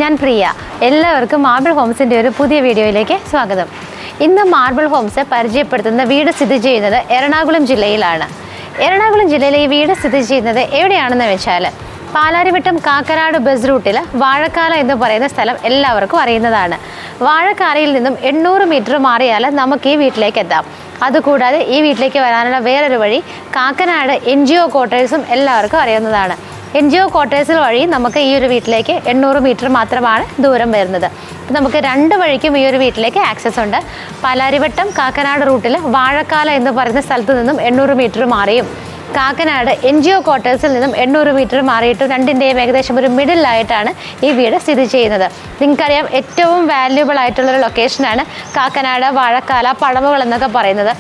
ഞാൻ പ്രിയ. എല്ലാവർക്കും മാർബിൾ ഹോംസിൻ്റെ ഒരു പുതിയ വീഡിയോയിലേക്ക് സ്വാഗതം. ഇന്ന് മാർബിൾ ഹോംസ് പരിചയപ്പെടുത്തുന്ന വീട് സ്ഥിതി ചെയ്യുന്നത് എറണാകുളം ജില്ലയിലാണ്. എറണാകുളം ജില്ലയിലെ ഈ വീട് സ്ഥിതി ചെയ്യുന്നത് എവിടെയാണെന്ന് വെച്ചാൽ പാലാരിവട്ടം കാക്കനാട് ബസ് റൂട്ടിൽ വാഴക്കാല എന്ന് പറയുന്ന സ്ഥലം എല്ലാവർക്കും അറിയുന്നതാണ്. വാഴക്കാലയിൽ നിന്നും 800 മീറ്റർ മാറിയാൽ നമുക്ക് ഈ വീട്ടിലേക്ക് എത്താം. അതുകൂടാതെ ഈ വീട്ടിലേക്ക് വരാനുള്ള വേറൊരു വഴി കാക്കനാട് NGO ക്വാർട്ടേഴ്സും എല്ലാവർക്കും അറിയുന്നതാണ്. NGO ക്വാർട്ടേഴ്സിൽ വഴി നമുക്ക് ഈ ഒരു വീട്ടിലേക്ക് 800 മീറ്റർ മാത്രമാണ് ദൂരം വരുന്നത്. നമുക്ക് രണ്ട് വഴിക്കും ഈ ഒരു വീട്ടിലേക്ക് ആക്സസ് ഉണ്ട്. പാലാരിവട്ടം കാക്കനാട് റൂട്ടിൽ വാഴക്കാല എന്ന് പറയുന്ന സ്ഥലത്ത് നിന്നും 800 മീറ്റർ മാറിയും കാക്കനാട് NGO ക്വാർട്ടേഴ്സിൽ നിന്നും 800 മീറ്റർ മാറിയിട്ടും രണ്ടിൻ്റെയും ഏകദേശം ഒരു മിഡിലായിട്ടാണ് ഈ വീട് സ്ഥിതി ചെയ്യുന്നത്. നിങ്ങൾക്കറിയാം, ഏറ്റവും വാല്യുബിൾ ആയിട്ടുള്ളൊരു ലൊക്കേഷനാണ് കാക്കനാട്, വാഴക്കാല, പടവുകൾ എന്നൊക്കെ പറയുന്നത്.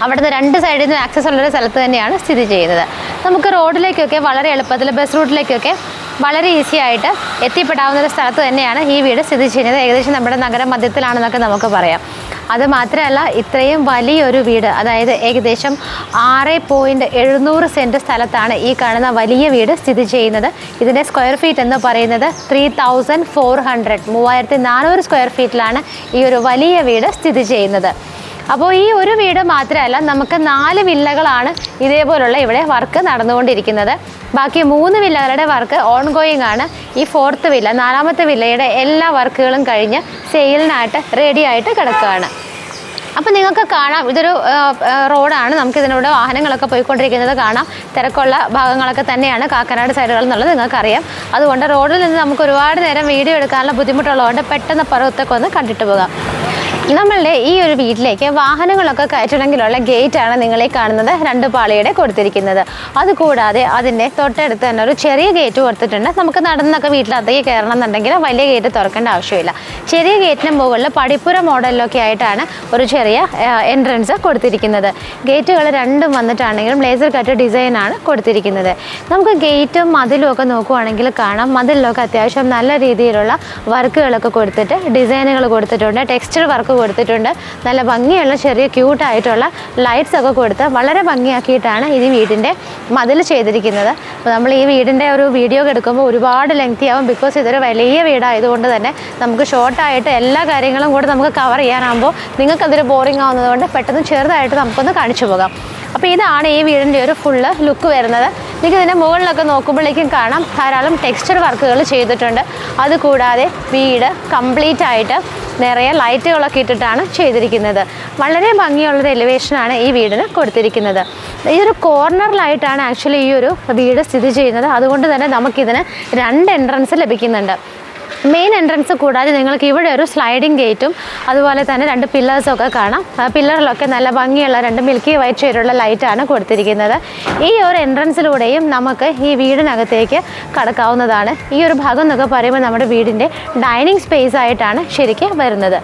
അവിടുന്ന് രണ്ട് സൈഡിൽ നിന്നും ആക്സസ് ഉള്ളൊരു സ്ഥലത്ത് തന്നെയാണ് സ്ഥിതി ചെയ്യുന്നത്. നമുക്ക് റോഡിലേക്കൊക്കെ വളരെ എളുപ്പത്തിൽ, ബസ് റൂട്ടിലേക്കൊക്കെ വളരെ ഈസി ആയിട്ട് എത്തിപ്പെടാവുന്ന ഒരു സ്ഥലത്ത് തന്നെയാണ് ഈ വീട് സ്ഥിതി ചെയ്യുന്നത്. ഏകദേശം നമ്മുടെ നഗര മധ്യത്തിലാണെന്നൊക്കെ നമുക്ക് പറയാം. അതുമാത്രമല്ല, ഇത്രയും വലിയൊരു വീട്, അതായത് ഏകദേശം 6.700 സെൻറ്റ് സ്ഥലത്താണ് ഈ കാണുന്ന വലിയ വീട് സ്ഥിതി ചെയ്യുന്നത്. ഇതിൻ്റെ സ്ക്വയർ ഫീറ്റ് എന്ന് പറയുന്നത് 3400 സ്ക്വയർ ഫീറ്റിലാണ് ഈ ഒരു വലിയ വീട് സ്ഥിതി ചെയ്യുന്നത്. അപ്പോൾ ഈ ഒരു വീട് മാത്രമല്ല, നമുക്ക് 4 വില്ലകളാണ് ഇതേപോലുള്ള ഇവിടെ വർക്ക് നടന്നുകൊണ്ടിരിക്കുന്നത്. ബാക്കി 3 വില്ലകളുടെ വർക്ക് ഓൺഗോയിങ് ആണ്. ഈ 4th വില്ല, 4ാമത്തെ വില്ലയുടെ എല്ലാ വർക്കുകളും കഴിഞ്ഞ് സെയിലിനായിട്ട് റെഡി ആയിട്ട് കിടക്കുകയാണ്. അപ്പോൾ നിങ്ങൾക്ക് കാണാം, ഇതൊരു റോഡാണ്. നമുക്ക് ഇതിലൂടെ വാഹനങ്ങളൊക്കെ പോയിക്കൊണ്ടിരിക്കുന്നത് കാണാം. തിരക്കുള്ള ഭാഗങ്ങളൊക്കെ തന്നെയാണ് കാക്കനാട് സൈഡുകൾ എന്നുള്ളത് നിങ്ങൾക്കറിയാം. അതുകൊണ്ട് റോഡിൽ നിന്ന് നമുക്ക് ഒരുപാട് നേരം വീഡിയോ എടുക്കാനുള്ള ബുദ്ധിമുട്ടുള്ളതുകൊണ്ട് പെട്ടെന്ന് പുറത്തൊക്കെ ഒന്ന് കണ്ടിട്ട് പോകാം. നമ്മളുടെ ഈ ഒരു വീട്ടിലേക്ക് വാഹനങ്ങളൊക്കെ കയറ്റണമെങ്കിലുള്ള ഗേറ്റാണ് നിങ്ങളീ കാണുന്നത്, 2 പാളിയുടെ കൊടുത്തിരിക്കുന്നത്. അതുകൂടാതെ അതിൻ്റെ തൊട്ടടുത്ത് തന്നെ ഒരു ചെറിയ ഗേറ്റ് കൊടുത്തിട്ടുണ്ട്. നമുക്ക് നടന്നൊക്കെ വീട്ടിലകത്തേക്ക് കയറണം എന്നുണ്ടെങ്കിൽ വലിയ ഗേറ്റ് തുറക്കേണ്ട ആവശ്യമില്ല. ചെറിയ ഗേറ്റിന് മുകളിൽ പടിപ്പുര മോഡലിലൊക്കെ ആയിട്ടാണ് ഒരു ചെറിയ എൻട്രൻസ് കൊടുത്തിരിക്കുന്നത്. ഗേറ്റുകൾ രണ്ടും വന്നിട്ടാണെങ്കിലും ലേസർ കട്ട് ഡിസൈനാണ് കൊടുത്തിരിക്കുന്നത്. നമുക്ക് ഗേറ്റും മതിലും ഒക്കെ നോക്കുവാണെങ്കിൽ കാണാം, മതിലിലൊക്കെ അത്യാവശ്യം നല്ല രീതിയിലുള്ള വർക്കുകളൊക്കെ കൊടുത്തിട്ട് ഡിസൈനുകൾ കൊടുത്തിട്ടുണ്ട്, ടെക്സ്ചർ വർക്ക് കൊടുത്തിട്ടുണ്ട്. നല്ല ഭംഗിയുള്ള ചെറിയ ക്യൂട്ടായിട്ടുള്ള ലൈറ്റ്സ് ഒക്കെ കൊടുത്ത് വളരെ ഭംഗിയാക്കിയിട്ടാണ് ഈ വീടിൻ്റെ മതിൽ ചെയ്തിരിക്കുന്നത്. അപ്പോൾ നമ്മൾ ഈ വീടിൻ്റെ ഒരു വീഡിയോ എടുക്കുമ്പോൾ ഒരുപാട് ലെങ്തി ആവും. ബിക്കോസ് ഇതൊരു വലിയ വീടായതുകൊണ്ട് തന്നെ നമുക്ക് ഷോർട്ടായിട്ട് എല്ലാ കാര്യങ്ങളും കൂടെ നമുക്ക് കവർ ചെയ്യാനാകുമ്പോൾ നിങ്ങൾക്കതൊരു ബോറിംഗ് ആവുന്നതുകൊണ്ട് പെട്ടെന്ന് ചെറുതായിട്ട് നമുക്കൊന്ന് കാണിച്ചു പോകാം. അപ്പോൾ ഇതാണ് ഈ വീടിൻ്റെ ഒരു ഫുള്ള് ലുക്ക് വരുന്നത്. നിങ്ങൾക്ക് ഇതിൻ്റെ മുകളിലൊക്കെ നോക്കുമ്പോഴേക്കും കാണാം ധാരാളം ടെക്സ്ചർ വർക്കുകൾ ചെയ്തിട്ടുണ്ട്. അതുകൂടാതെ വീട് കംപ്ലീറ്റ് ആയിട്ട് നിറയെ ലൈറ്റുകളൊക്കെ ഇട്ടിട്ടാണ് ചെയ്തിരിക്കുന്നത്. വളരെ ഭംഗിയുള്ളൊരു എലിവേഷനാണ് ഈ വീടിന് കൊടുത്തിരിക്കുന്നത്. ഈ ഒരു കോർണറിലായിട്ടാണ് ആക്ച്വലി ഈ ഒരു വീട് സ്ഥിതി ചെയ്യുന്നത്. അതുകൊണ്ട് തന്നെ നമുക്കിതിന് 2 എൻട്രൻസ് ലഭിക്കുന്നുണ്ട്. മെയിൻ എൻട്രൻസ് കൂടാതെ നിങ്ങൾക്ക് ഇവിടെ ഒരു സ്ലൈഡിങ് ഗേറ്റും അതുപോലെ തന്നെ 2 പില്ലേഴ്സൊക്കെ കാണാം. പില്ലറിലൊക്കെ നല്ല ഭംഗിയുള്ള 2 മിൽക്കി വൈറ്റ് ഷെയ്ഡുള്ള ലൈറ്റാണ് കൊടുത്തിരിക്കുന്നത്. ഈ ഒരു എൻട്രൻസിലൂടെയും നമുക്ക് ഈ വീടിനകത്തേക്ക് കടക്കാവുന്നതാണ്. ഈ ഒരു ഭാഗം എന്നൊക്കെ പറയുമ്പോൾ നമ്മുടെ വീടിൻ്റെ ഡൈനിങ് സ്പേസ് ആയിട്ടാണ് ശരിക്കും വരുന്നത്.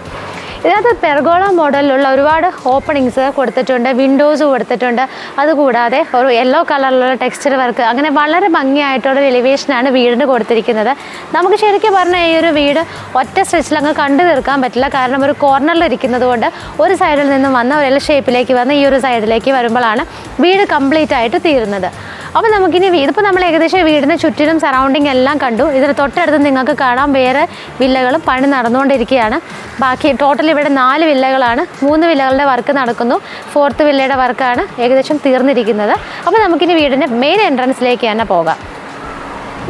ഇതിനകത്ത് പെർഗോള മോഡലിലുള്ള ഒരുപാട് ഓപ്പണിങ്സ് കൊടുത്തിട്ടുണ്ട്, വിൻഡോസ് കൊടുത്തിട്ടുണ്ട്. അതുകൂടാതെ ഒരു യെല്ലോ കളറിലുള്ള ടെക്സ്ചർ വർക്ക്, അങ്ങനെ വളരെ ഭംഗിയായിട്ടുള്ള എലിവേഷനാണ് വീടിന് കൊടുത്തിരിക്കുന്നത്. നമുക്ക് ശരിക്കും പറഞ്ഞാൽ ഈ ഒരു വീട് ഒറ്റ സ്ട്രെച്ചിൽ അങ്ങ് കണ്ടു തീർക്കാൻ പറ്റില്ല. കാരണം ഒരു കോർണറിൽ ഇരിക്കുന്നത് കൊണ്ട് ഒരു സൈഡിൽ നിന്നും വന്ന ഒരു എൽ ഷേപ്പിലേക്ക് വന്ന് ഈ ഒരു സൈഡിലേക്ക് വരുമ്പോഴാണ് വീട് കംപ്ലീറ്റ് ആയിട്ട് തീരുന്നത്. അപ്പോൾ നമുക്കിനി ഇതിപ്പോൾ നമ്മൾ ഏകദേശം വീടിന് ചുറ്റിനും സറൗണ്ടിങ് എല്ലാം കണ്ടു. ഇതിന് തൊട്ടടുത്ത് നിങ്ങൾക്ക് കാണാം വേറെ വില്ലകളും പണി നടന്നുകൊണ്ടിരിക്കുകയാണ്. ബാക്കി ടോട്ടൽ ഇവിടെ 4 വില്ലകളാണ്. 3 വില്ലകളുടെ വർക്ക് നടക്കുന്നു. 4th വില്ലയുടെ വർക്കാണ് ഏകദേശം തീർന്നിരിക്കുന്നത്. അപ്പോൾ നമുക്കിനി വീടിൻ്റെ മെയിൻ എൻട്രൻസിലേക്ക് തന്നെ പോകാം.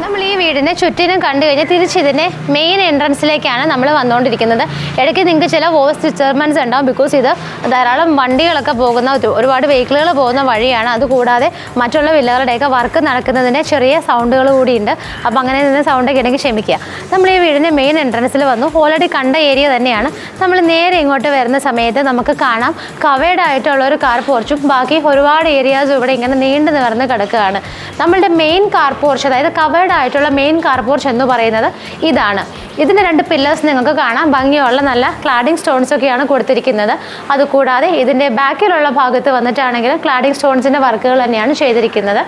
നമ്മൾ ഈ വീടിനെ ചുറ്റിനും കണ്ടു കഴിഞ്ഞാൽ തിരിച്ചിതിൻ്റെ മെയിൻ എൻട്രൻസിലേക്കാണ് നമ്മൾ വന്നുകൊണ്ടിരിക്കുന്നത്. ഇടയ്ക്ക് നിങ്ങൾക്ക് ചില വോയിസ് ഡിസ്റ്റർബൻസ് ഉണ്ടാവും, ബിക്കോസ് ഇത് ധാരാളം വണ്ടികളൊക്കെ പോകുന്ന ഒരുപാട് വെഹിക്കിളുകൾ പോകുന്ന വഴിയാണ്. അതുകൂടാതെ മറ്റുള്ള വില്ലകളുടെയൊക്കെ വർക്ക് നടക്കുന്നതിൻ്റെ ചെറിയ സൗണ്ടുകൾ കൂടിയുണ്ട്. അപ്പോൾ അങ്ങനെ നിന്ന് സൗണ്ടൊക്കെ ഉണ്ടെങ്കിൽ ക്ഷമിക്കുക. നമ്മൾ ഈ വീടിൻ്റെ മെയിൻ എൻട്രൻസിൽ വന്നു. ഓൾറെഡി കണ്ട ഏരിയ തന്നെയാണ്. നമ്മൾ നേരെ ഇങ്ങോട്ട് വരുന്ന സമയത്ത് നമുക്ക് കാണാം കവേർഡ് ആയിട്ടുള്ള ഒരു കാർ പോർച്ചും ബാക്കി ഒരുപാട് ഏരിയാസും ഇവിടെ ഇങ്ങനെ നീണ്ടു നിവർന്ന് കിടക്കുകയാണ്. നമ്മളുടെ മെയിൻ കാർ പോർച്ച്, അതായത് കവേർഡ് ആയിട്ടുള്ള മെയിൻ കാർ പോർച്ച് എന്ന് പറയുന്നത് ഇതാണ്. ഇതിൻ്റെ 2 പില്ലേഴ്സ് നിങ്ങൾക്ക് കാണാം. ഭംഗിയുള്ള നല്ല ക്ലാഡിംഗ് സ്റ്റോൺസ് ഒക്കെയാണ് കൊടുത്തിരിക്കുന്നത്. അതുകൂടാതെ ഇതിൻ്റെ ബാക്കിലുള്ള ഭാഗത്ത് വന്നിട്ടാണെങ്കിലും ക്ലാഡിംഗ് സ്റ്റോൺസിൻ്റെ വർക്കുകൾ തന്നെയാണ് ചെയ്തിരിക്കുന്നത്.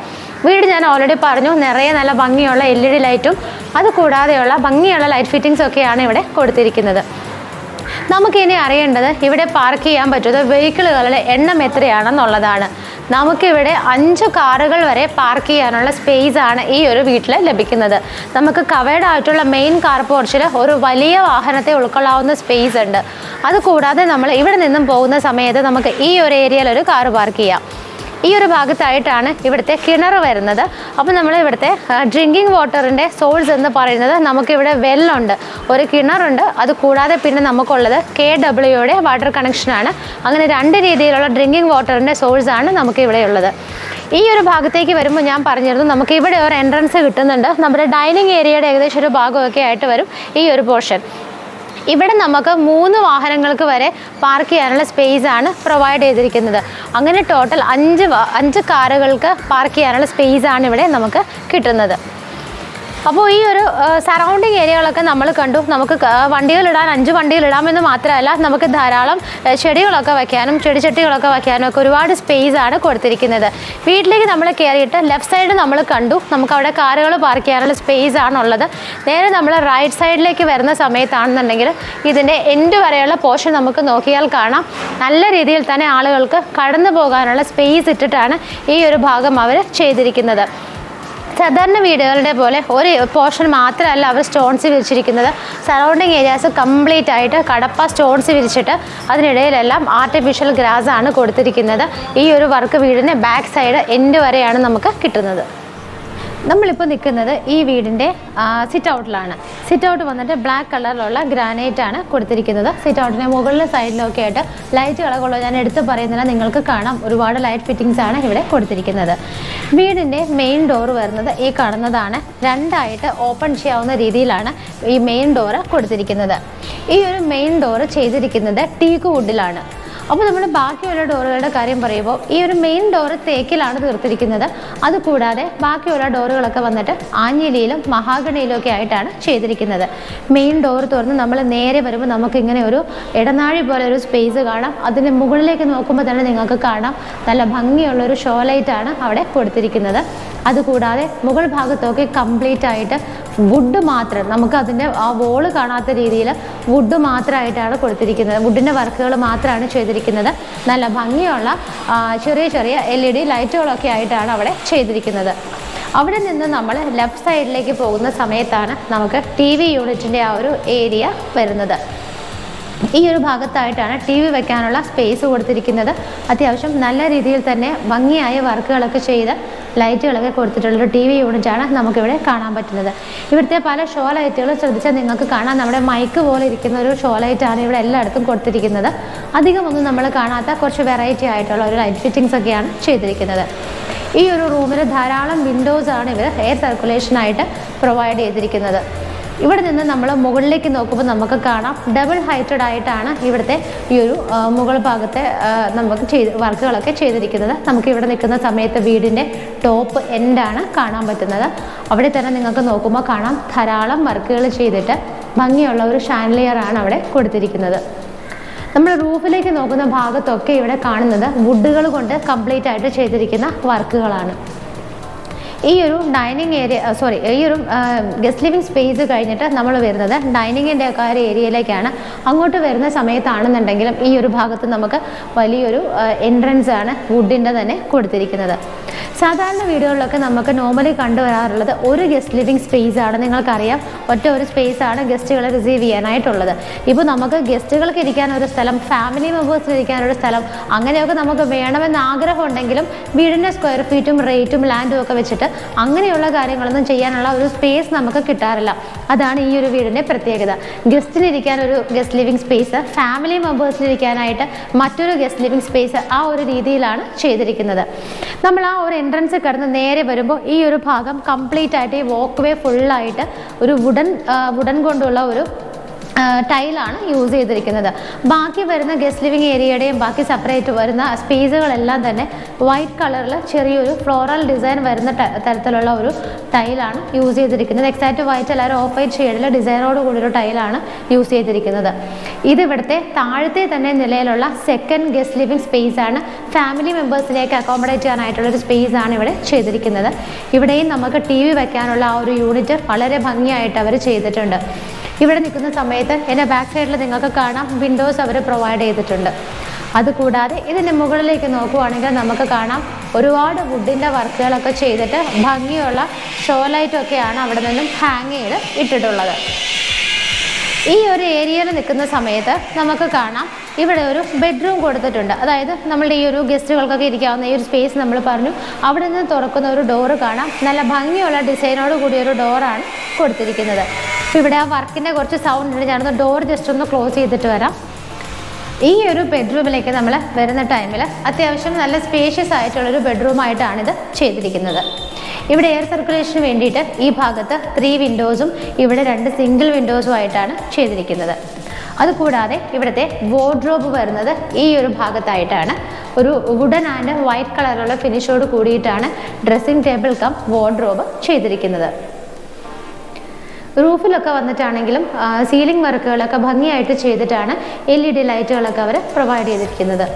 വീട് ഞാൻ ഓൾറെഡി പറഞ്ഞു, നിറയെ നല്ല ഭംഗിയുള്ള LED ലൈറ്റും അതുകൂടാതെയുള്ള ഭംഗിയുള്ള ലൈറ്റ് ഫിറ്റിങ്സ് ഒക്കെയാണ് ഇവിടെ കൊടുത്തിരിക്കുന്നത്. നമുക്കിനി അറിയേണ്ടത് ഇവിടെ പാർക്ക് ചെയ്യാൻ പറ്റുന്ന വെഹിക്കിളുകളുടെ എണ്ണം എത്രയാണെന്നുള്ളതാണ്. നമുക്കിവിടെ 5 കാറുകൾ വരെ പാർക്ക് ചെയ്യാനുള്ള സ്പേസ് ആണ് ഈ ഒരു വീട്ടിൽ ലഭിക്കുന്നത്. നമുക്ക് കവേർഡ് ആയിട്ടുള്ള മെയിൻ കാർ പോർച്ചിൽ ഒരു വലിയ വാഹനത്തെ ഉൾക്കൊള്ളാവുന്ന സ്പേസ് ഉണ്ട്. അതുകൂടാതെ നമ്മൾ ഇവിടെ നിന്നും പോകുന്ന സമയത്ത് നമുക്ക് ഈ ഒരു ഏരിയയിൽ ഒരു കാർ പാർക്ക് ചെയ്യാം. ഈ ഒരു ഭാഗത്തായിട്ടാണ് ഇവിടുത്തെ കിണർ വരുന്നത്. അപ്പോൾ നമ്മൾ ഇവിടുത്തെ ഡ്രിങ്കിങ് വാട്ടറിൻ്റെ സോഴ്സ് എന്ന് പറയുന്നത് നമുക്കിവിടെ വെല്ലുണ്ട്, ഒരു കിണറുണ്ട്. അതുകൂടാതെ പിന്നെ നമുക്കുള്ളത് KWയുടെ വാട്ടർ കണക്ഷനാണ്. അങ്ങനെ 2 രീതിയിലുള്ള ഡ്രിങ്കിങ് വാട്ടറിൻ്റെ സോഴ്സാണ് നമുക്കിവിടെ ഉള്ളത്. ഈ ഒരു ഭാഗത്തേക്ക് വരുമ്പോൾ ഞാൻ പറഞ്ഞിരുന്നു നമുക്ക് ഇവിടെ ഒരു എൻട്രൻസ് കിട്ടുന്നുണ്ട്. നമ്മുടെ ഡൈനിങ് ഏരിയയുടെ ഏകദേശം ഒരു ഭാഗമൊക്കെ ആയിട്ട് വരും ഈ ഒരു പോർഷൻ. ഇവിടെ നമുക്ക് 3 വാഹനങ്ങൾക്ക് വരെ പാർക്ക് ചെയ്യാനുള്ള സ്പേസ് ആണ് പ്രൊവൈഡ് ചെയ്തിരിക്കുന്നത്. അങ്ങനെ ടോട്ടൽ 5 കാറുകൾക്ക് പാർക്ക് ചെയ്യാനുള്ള സ്പേസ് ആണ് ഇവിടെ നമുക്ക് കിട്ടുന്നത്. അപ്പോൾ ഈ ഒരു സറൗണ്ടിങ് ഏരിയകളൊക്കെ നമ്മൾ കണ്ടു. നമുക്ക് വണ്ടികളിടാൻ 5 വണ്ടികളിടാമെന്ന് മാത്രമല്ല, നമുക്ക് ധാരാളം ചെടികളൊക്കെ വയ്ക്കാനും ചെടിച്ചട്ടികളൊക്കെ വയ്ക്കാനും ഒക്കെ ഒരുപാട് സ്പേസ് ആണ് കൊടുത്തിരിക്കുന്നത്. വീട്ടിലേക്ക് നമ്മൾ കയറിയിട്ട് ലെഫ്റ്റ് സൈഡ് നമ്മൾ കണ്ടു, നമുക്ക് അവിടെ കാറുകൾ പാർക്ക് ചെയ്യാനുള്ള സ്പേസ് ആണുള്ളത്. നേരെ നമ്മൾ റൈറ്റ് സൈഡിലേക്ക് വരുന്ന സമയത്താണെന്നുണ്ടെങ്കിൽ ഇതിൻ്റെ എൻഡ് വരെയുള്ള പോർഷൻ നമുക്ക് നോക്കിയാൽ കാണാം. നല്ല രീതിയിൽ തന്നെ ആളുകൾക്ക് കടന്നു പോകാനുള്ള സ്പേസ് ഇട്ടിട്ടാണ് ഈ ഒരു ഭാഗം അവർ ചെയ്തിരിക്കുന്നത്. സാധാരണ വീടുകളുടെ പോലെ ഒരു പോർഷൻ മാത്രമല്ല അവർ സ്റ്റോൺസ് വിരിച്ചിരിക്കുന്നത്. സറൗണ്ടിങ് ഏരിയാസ് കംപ്ലീറ്റ് ആയിട്ട് കടപ്പ സ്റ്റോൺസ് വിരിച്ചിട്ട് അതിനിടയിലെല്ലാം ആർട്ടിഫിഷ്യൽ ഗ്രാസ് ആണ് കൊടുത്തിരിക്കുന്നത്. ഈ ഒരു വർക്ക് വീടിൻ്റെ ബാക്ക് സൈഡ് എൻഡ് വരെയാണ് നമുക്ക് കിട്ടുന്നത്. നമ്മളിപ്പോൾ നിൽക്കുന്നത് ഈ വീടിൻ്റെ സിറ്റ് ഔട്ടിലാണ്. സിറ്റ് ഔട്ട് വന്നിട്ട് ബ്ലാക്ക് കളറിലുള്ള ഗ്രാനൈറ്റ് ആണ് കൊടുത്തിരിക്കുന്നത്. സിറ്റ് ഔട്ടിൻ്റെ മുകളിലെ സൈഡിലൊക്കെ ആയിട്ട് ലൈറ്റുകളൊക്കെ ഉള്ളത് ഞാൻ എടുത്ത് പറയുന്നില്ല, നിങ്ങൾക്ക് കാണാം. ഒരുപാട് ലൈറ്റ് ഫിറ്റിങ്സ് ആണ് ഇവിടെ കൊടുത്തിരിക്കുന്നത്. വീടിൻ്റെ മെയിൻ ഡോർ വരുന്നത് ഈ കാണുന്നതാണ്. 2 ആയിട്ട് ഓപ്പൺ ചെയ്യാവുന്ന രീതിയിലാണ് ഈ മെയിൻ ഡോറ് കൊടുത്തിരിക്കുന്നത്. ഈ ഒരു മെയിൻ ഡോറ് ചെയ്തിരിക്കുന്നത് ടീക്ക് വുഡിലാണ്. അപ്പോൾ നമ്മൾ ബാക്കിയുള്ള ഡോറുകളുടെ കാര്യം പറയുമ്പോൾ ഈ ഒരു മെയിൻ ഡോറ് തേക്കിലാണ് തീർത്തിരിക്കുന്നത്. അതുകൂടാതെ ബാക്കിയുള്ള ഡോറുകളൊക്കെ വന്നിട്ട് ആഞ്ഞിലിയിലും മഹാഗണിയിലും ഒക്കെ ആയിട്ടാണ് ചെയ്തിരിക്കുന്നത്. മെയിൻ ഡോർ തുറന്ന് നമ്മൾ നേരെ വരുമ്പോൾ നമുക്കിങ്ങനെ ഒരു ഇടനാഴി പോലെ ഒരു സ്പേസ് കാണാം. അതിന് മുകളിലേക്ക് നോക്കുമ്പോൾ തന്നെ നിങ്ങൾക്ക് കാണാം നല്ല ഭംഗിയുള്ളൊരു ഷോ ലൈറ്റാണ് അവിടെ കൊടുത്തിരിക്കുന്നത്. അതുകൂടാതെ മുകൾ ഭാഗത്തൊക്കെ കംപ്ലീറ്റ് ആയിട്ട് വുഡ് മാത്രം, നമുക്ക് അതിൻ്റെ ആ വോള് കാണാത്ത രീതിയിൽ വുഡ് മാത്രമായിട്ടാണ് കൊടുത്തിരിക്കുന്നത്. വുഡിൻ്റെ വർക്കുകൾ മാത്രമാണ് ചെയ്തിരിക്കുന്നത്. നല്ല ഭംഗിയുള്ള ചെറിയ ചെറിയ LED ലൈറ്റുകളൊക്കെ ആയിട്ടാണ് അവിടെ ചെയ്തിരിക്കുന്നത്. അവിടെ നിന്ന് നമ്മൾ ലെഫ്റ്റ് സൈഡിലേക്ക് പോകുന്ന സമയത്താണ് നമുക്ക് TV യൂണിറ്റിൻ്റെ ആ ഒരു ഏരിയ വരുന്നത്. ഈ ഒരു ഭാഗത്തായിട്ടാണ് TV വെക്കാനുള്ള സ്പേസ് കൊടുത്തിരിക്കുന്നത്. അത്യാവശ്യം നല്ല രീതിയിൽ തന്നെ ഭംഗിയായ വർക്കുകളൊക്കെ ചെയ്ത് ലൈറ്റുകളൊക്കെ കൊടുത്തിട്ടുള്ളൊരു TV യൂണിറ്റാണ് നമുക്കിവിടെ കാണാൻ പറ്റുന്നത്. ഇവിടുത്തെ പല ഷോ ലൈറ്റുകളും ശ്രദ്ധിച്ചാൽ നിങ്ങൾക്ക് കാണാം. നമ്മുടെ മൈക്ക് പോലെ ഇരിക്കുന്ന ഒരു ഷോ ലൈറ്റാണ് ഇവിടെ എല്ലായിടത്തും കൊടുത്തിരിക്കുന്നത്. അധികമൊന്നും നമ്മൾ കാണാത്ത കുറച്ച് വെറൈറ്റി ആയിട്ടുള്ള ഒരു ലൈറ്റ് ഫിറ്റിങ്സ് ഒക്കെയാണ് ചെയ്തിരിക്കുന്നത്. ഈ ഒരു റൂമിൽ ധാരാളം വിൻഡോസാണ് ഇവർ എയർ സർക്കുലേഷനായിട്ട് പ്രൊവൈഡ് ചെയ്തിരിക്കുന്നത്. ഇവിടെ നിന്ന് നമ്മൾ മുകളിലേക്ക് നോക്കുമ്പോൾ നമുക്ക് കാണാം ഡബിൾ ഹൈറ്റഡ് ആയിട്ടാണ് ഇവിടുത്തെ ഈ ഒരു മുകൾ ഭാഗത്തെ നമുക്ക് വർക്കുകളൊക്കെ ചെയ്തിരിക്കുന്നത്. നമുക്ക് ഇവിടെ നിൽക്കുന്ന സമയത്ത് വീടിൻ്റെ ടോപ്പ് എൻഡാണ് കാണാൻ പറ്റുന്നത്. അവിടെ തന്നെ നിങ്ങൾക്ക് നോക്കുമ്പോൾ കാണാം ധാരാളം വർക്കുകൾ ചെയ്തിട്ട് ഭംഗിയുള്ള ഒരു ഷാൻലിയറാണ് അവിടെ കൊടുത്തിരിക്കുന്നത്. നമ്മൾ റൂഫിലേക്ക് നോക്കുന്ന ഭാഗത്തൊക്കെ ഇവിടെ കാണുന്നത് വുഡുകൾ കൊണ്ട് കംപ്ലീറ്റ് ആയിട്ട് ചെയ്തിരിക്കുന്ന വർക്കുകളാണ്. ഈ ഒരു ഡൈനിങ് ഏരിയ ഈ ഒരു ഗസ്റ്റ് ലിവിങ് സ്പേസ് കഴിഞ്ഞിട്ട് നമ്മൾ വരുന്നത് ഡൈനിങ്ങിൻ്റെ ഒക്കെ ഒരു ഏരിയയിലേക്കാണ്. അങ്ങോട്ട് വരുന്ന സമയത്താണെന്നുണ്ടെങ്കിലും ഈ ഒരു ഭാഗത്ത് നമുക്ക് വലിയൊരു എൻട്രൻസ് ആണ് വുഡിൻ്റെ തന്നെ കൊടുത്തിരിക്കുന്നത്. സാധാരണ വീടുകളിലൊക്കെ നമുക്ക് നോർമലി കണ്ടുവരാറുള്ളത് ഒരു ഗസ്റ്റ് ലിവിങ് സ്പേസ് ആണ്. നിങ്ങൾക്കറിയാം, ഒറ്റ ഒരു സ്പേസ് ആണ് ഗസ്റ്റുകളെ റിസീവ് ചെയ്യാനായിട്ടുള്ളത്. ഇപ്പോൾ നമുക്ക് ഗസ്റ്റുകൾക്ക് ഇരിക്കാനൊരു സ്ഥലം, ഫാമിലി മെമ്പേഴ്സിന് ഇരിക്കാനൊരു സ്ഥലം, അങ്ങനെയൊക്കെ നമുക്ക് വേണമെന്ന് ആഗ്രഹം ഉണ്ടെങ്കിലും വീടിൻ്റെ സ്ക്വയർ ഫീറ്റും റേറ്റും ലാൻഡും ഒക്കെ വെച്ചിട്ട് അങ്ങനെയുള്ള കാര്യങ്ങളൊന്നും ചെയ്യാനുള്ള ഒരു സ്പേസ് നമുക്ക് കിട്ടാറില്ല. അതാണ് ഈ ഒരു വീടിൻ്റെ പ്രത്യേകത. ഗസ്റ്റിനിരിക്കാൻ ഒരു ഗസ്റ്റ് ലിവിങ് സ്പേസ്, ഫാമിലി മെമ്പേഴ്സിനിരിക്കാനായിട്ട് മറ്റൊരു ഗസ്റ്റ് ലിവിങ് സ്പേസ്, ആ ഒരു രീതിയിലാണ് ചെയ്തിരിക്കുന്നത്. നമ്മൾ ആ ഒരു എൻട്രൻസ് കടന്ന് നേരെ വരുമ്പോൾ ഈ ഒരു ഭാഗം കംപ്ലീറ്റ് ആയിട്ട് ഈ വാക്ക് വേ ഫുള്ളായിട്ട് ഒരു വുഡൻ കൊണ്ടുള്ള ഒരു ടൈലാണ് യൂസ് ചെയ്തിരിക്കുന്നത്. ബാക്കി വരുന്ന ഗസ്റ്റ് ലിവിങ് ഏരിയയുടെയും ബാക്കി സെപ്പറേറ്റ് വരുന്ന സ്പേസുകളെല്ലാം തന്നെ വൈറ്റ് കളറിൽ ചെറിയൊരു ഫ്ലോറൽ ഡിസൈൻ വരുന്ന തരത്തിലുള്ള ഒരു ടൈലാണ് യൂസ് ചെയ്തിരിക്കുന്നത്. എക്സാക്റ്റ് വൈറ്റ് എല്ലാവരും ഓഫ് വൈറ്റ് ഷെയ്ഡിൽ ഡിസൈനോട് കൂടിയൊരു ടൈലാണ് യൂസ് ചെയ്തിരിക്കുന്നത്. ഇത് ഇവിടുത്തെ താഴത്തെ തന്നെ നിലയിലുള്ള സെക്കൻഡ് ഗസ്റ്റ് ലിവിങ് സ്പേസ് ആണ്. ഫാമിലി മെമ്പേഴ്സിനെയൊക്കെ അക്കോമഡേറ്റ് ചെയ്യാനായിട്ടുള്ളൊരു സ്പേസ് ആണ് ഇവിടെ ചെയ്തിരിക്കുന്നത്. ഇവിടെയും നമുക്ക് TV വെക്കാനുള്ള ആ ഒരു യൂണിറ്റ് വളരെ ഭംഗിയായിട്ട് അവർ ചെയ്തിട്ടുണ്ട്. ഇവിടെ നിൽക്കുന്ന സമയത്ത് എൻ്റെ ബാക്ക് സൈഡിൽ നിങ്ങൾക്ക് കാണാം വിൻഡോസ് അവർ പ്രൊവൈഡ് ചെയ്തിട്ടുണ്ട്. അതുകൂടാതെ ഇതിൻ്റെ മുകളിലേക്ക് നോക്കുവാണെങ്കിൽ നമുക്ക് കാണാം ഒരുപാട് വുഡിൻ്റെ വർക്കുകളൊക്കെ ചെയ്തിട്ട് ഭംഗിയുള്ള ഷോ ലൈറ്റൊക്കെയാണ് അവിടെ നിന്നും ഹാങ് ചെയ്ത് ഇട്ടിട്ടുള്ളത്. ഈ ഒരു ഏരിയയിൽ നിൽക്കുന്ന സമയത്ത് നമുക്ക് കാണാം ഇവിടെ ഒരു ബെഡ്റൂം കൊടുത്തിട്ടുണ്ട്. അതായത് നമ്മളുടെ ഈ ഒരു ഗസ്റ്റുകൾക്കൊക്കെ ഇരിക്കാവുന്ന ഈ ഒരു സ്പേസ് നമ്മൾ പറഞ്ഞു, അവിടെ നിന്ന് തുറക്കുന്ന ഒരു ഡോറ് കാണാം. നല്ല ഭംഗിയുള്ള ഡിസൈനോട് കൂടിയൊരു ഡോറാണ് കൊടുത്തിരിക്കുന്നത്. അപ്പോൾ ഇവിടെ ആ വർക്കിൻ്റെ കുറച്ച് സൗണ്ട് ഉണ്ട്. ഞാനൊന്ന് ഡോർ ജസ്റ്റ് ഒന്ന് ക്ലോസ് ചെയ്തിട്ട് വരാം. ഈ ഒരു ബെഡ്റൂമിലേക്ക് നമ്മൾ വരുന്ന ടൈമിൽ അത്യാവശ്യം നല്ല സ്പേഷ്യസ് ആയിട്ടുള്ളൊരു ബെഡ്റൂമായിട്ടാണിത് ചെയ്തിരിക്കുന്നത്. ഇവിടെ എയർ സർക്കുലേഷന് വേണ്ടിയിട്ട് ഈ ഭാഗത്ത് 3 വിൻഡോസും ഇവിടെ 2 സിംഗിൾ വിൻഡോസും ആയിട്ടാണ് ചെയ്തിരിക്കുന്നത്. അതുകൂടാതെ ഇവിടുത്തെ വാർഡ്രോബ് വരുന്നത് ഈ ഒരു ഭാഗത്തായിട്ടാണ്. ഒരു വുഡൻ ആൻഡ് വൈറ്റ് കളറുള്ള ഫിനിഷോട് കൂടിയിട്ടാണ് ഡ്രസ്സിംഗ് ടേബിൾ കം വാർഡ്രോബ് ചെയ്തിരിക്കുന്നത്. റൂഫിലൊക്കെ വന്നിട്ടാണെങ്കിലും സീലിംഗ് വർക്കുകളൊക്കെ ഭംഗിയായിട്ട് ചെയ്തിട്ടാണ് LED ലൈറ്റുകളൊക്കെ അവർ പ്രൊവൈഡ് ചെയ്തിരിക്കുന്നത്.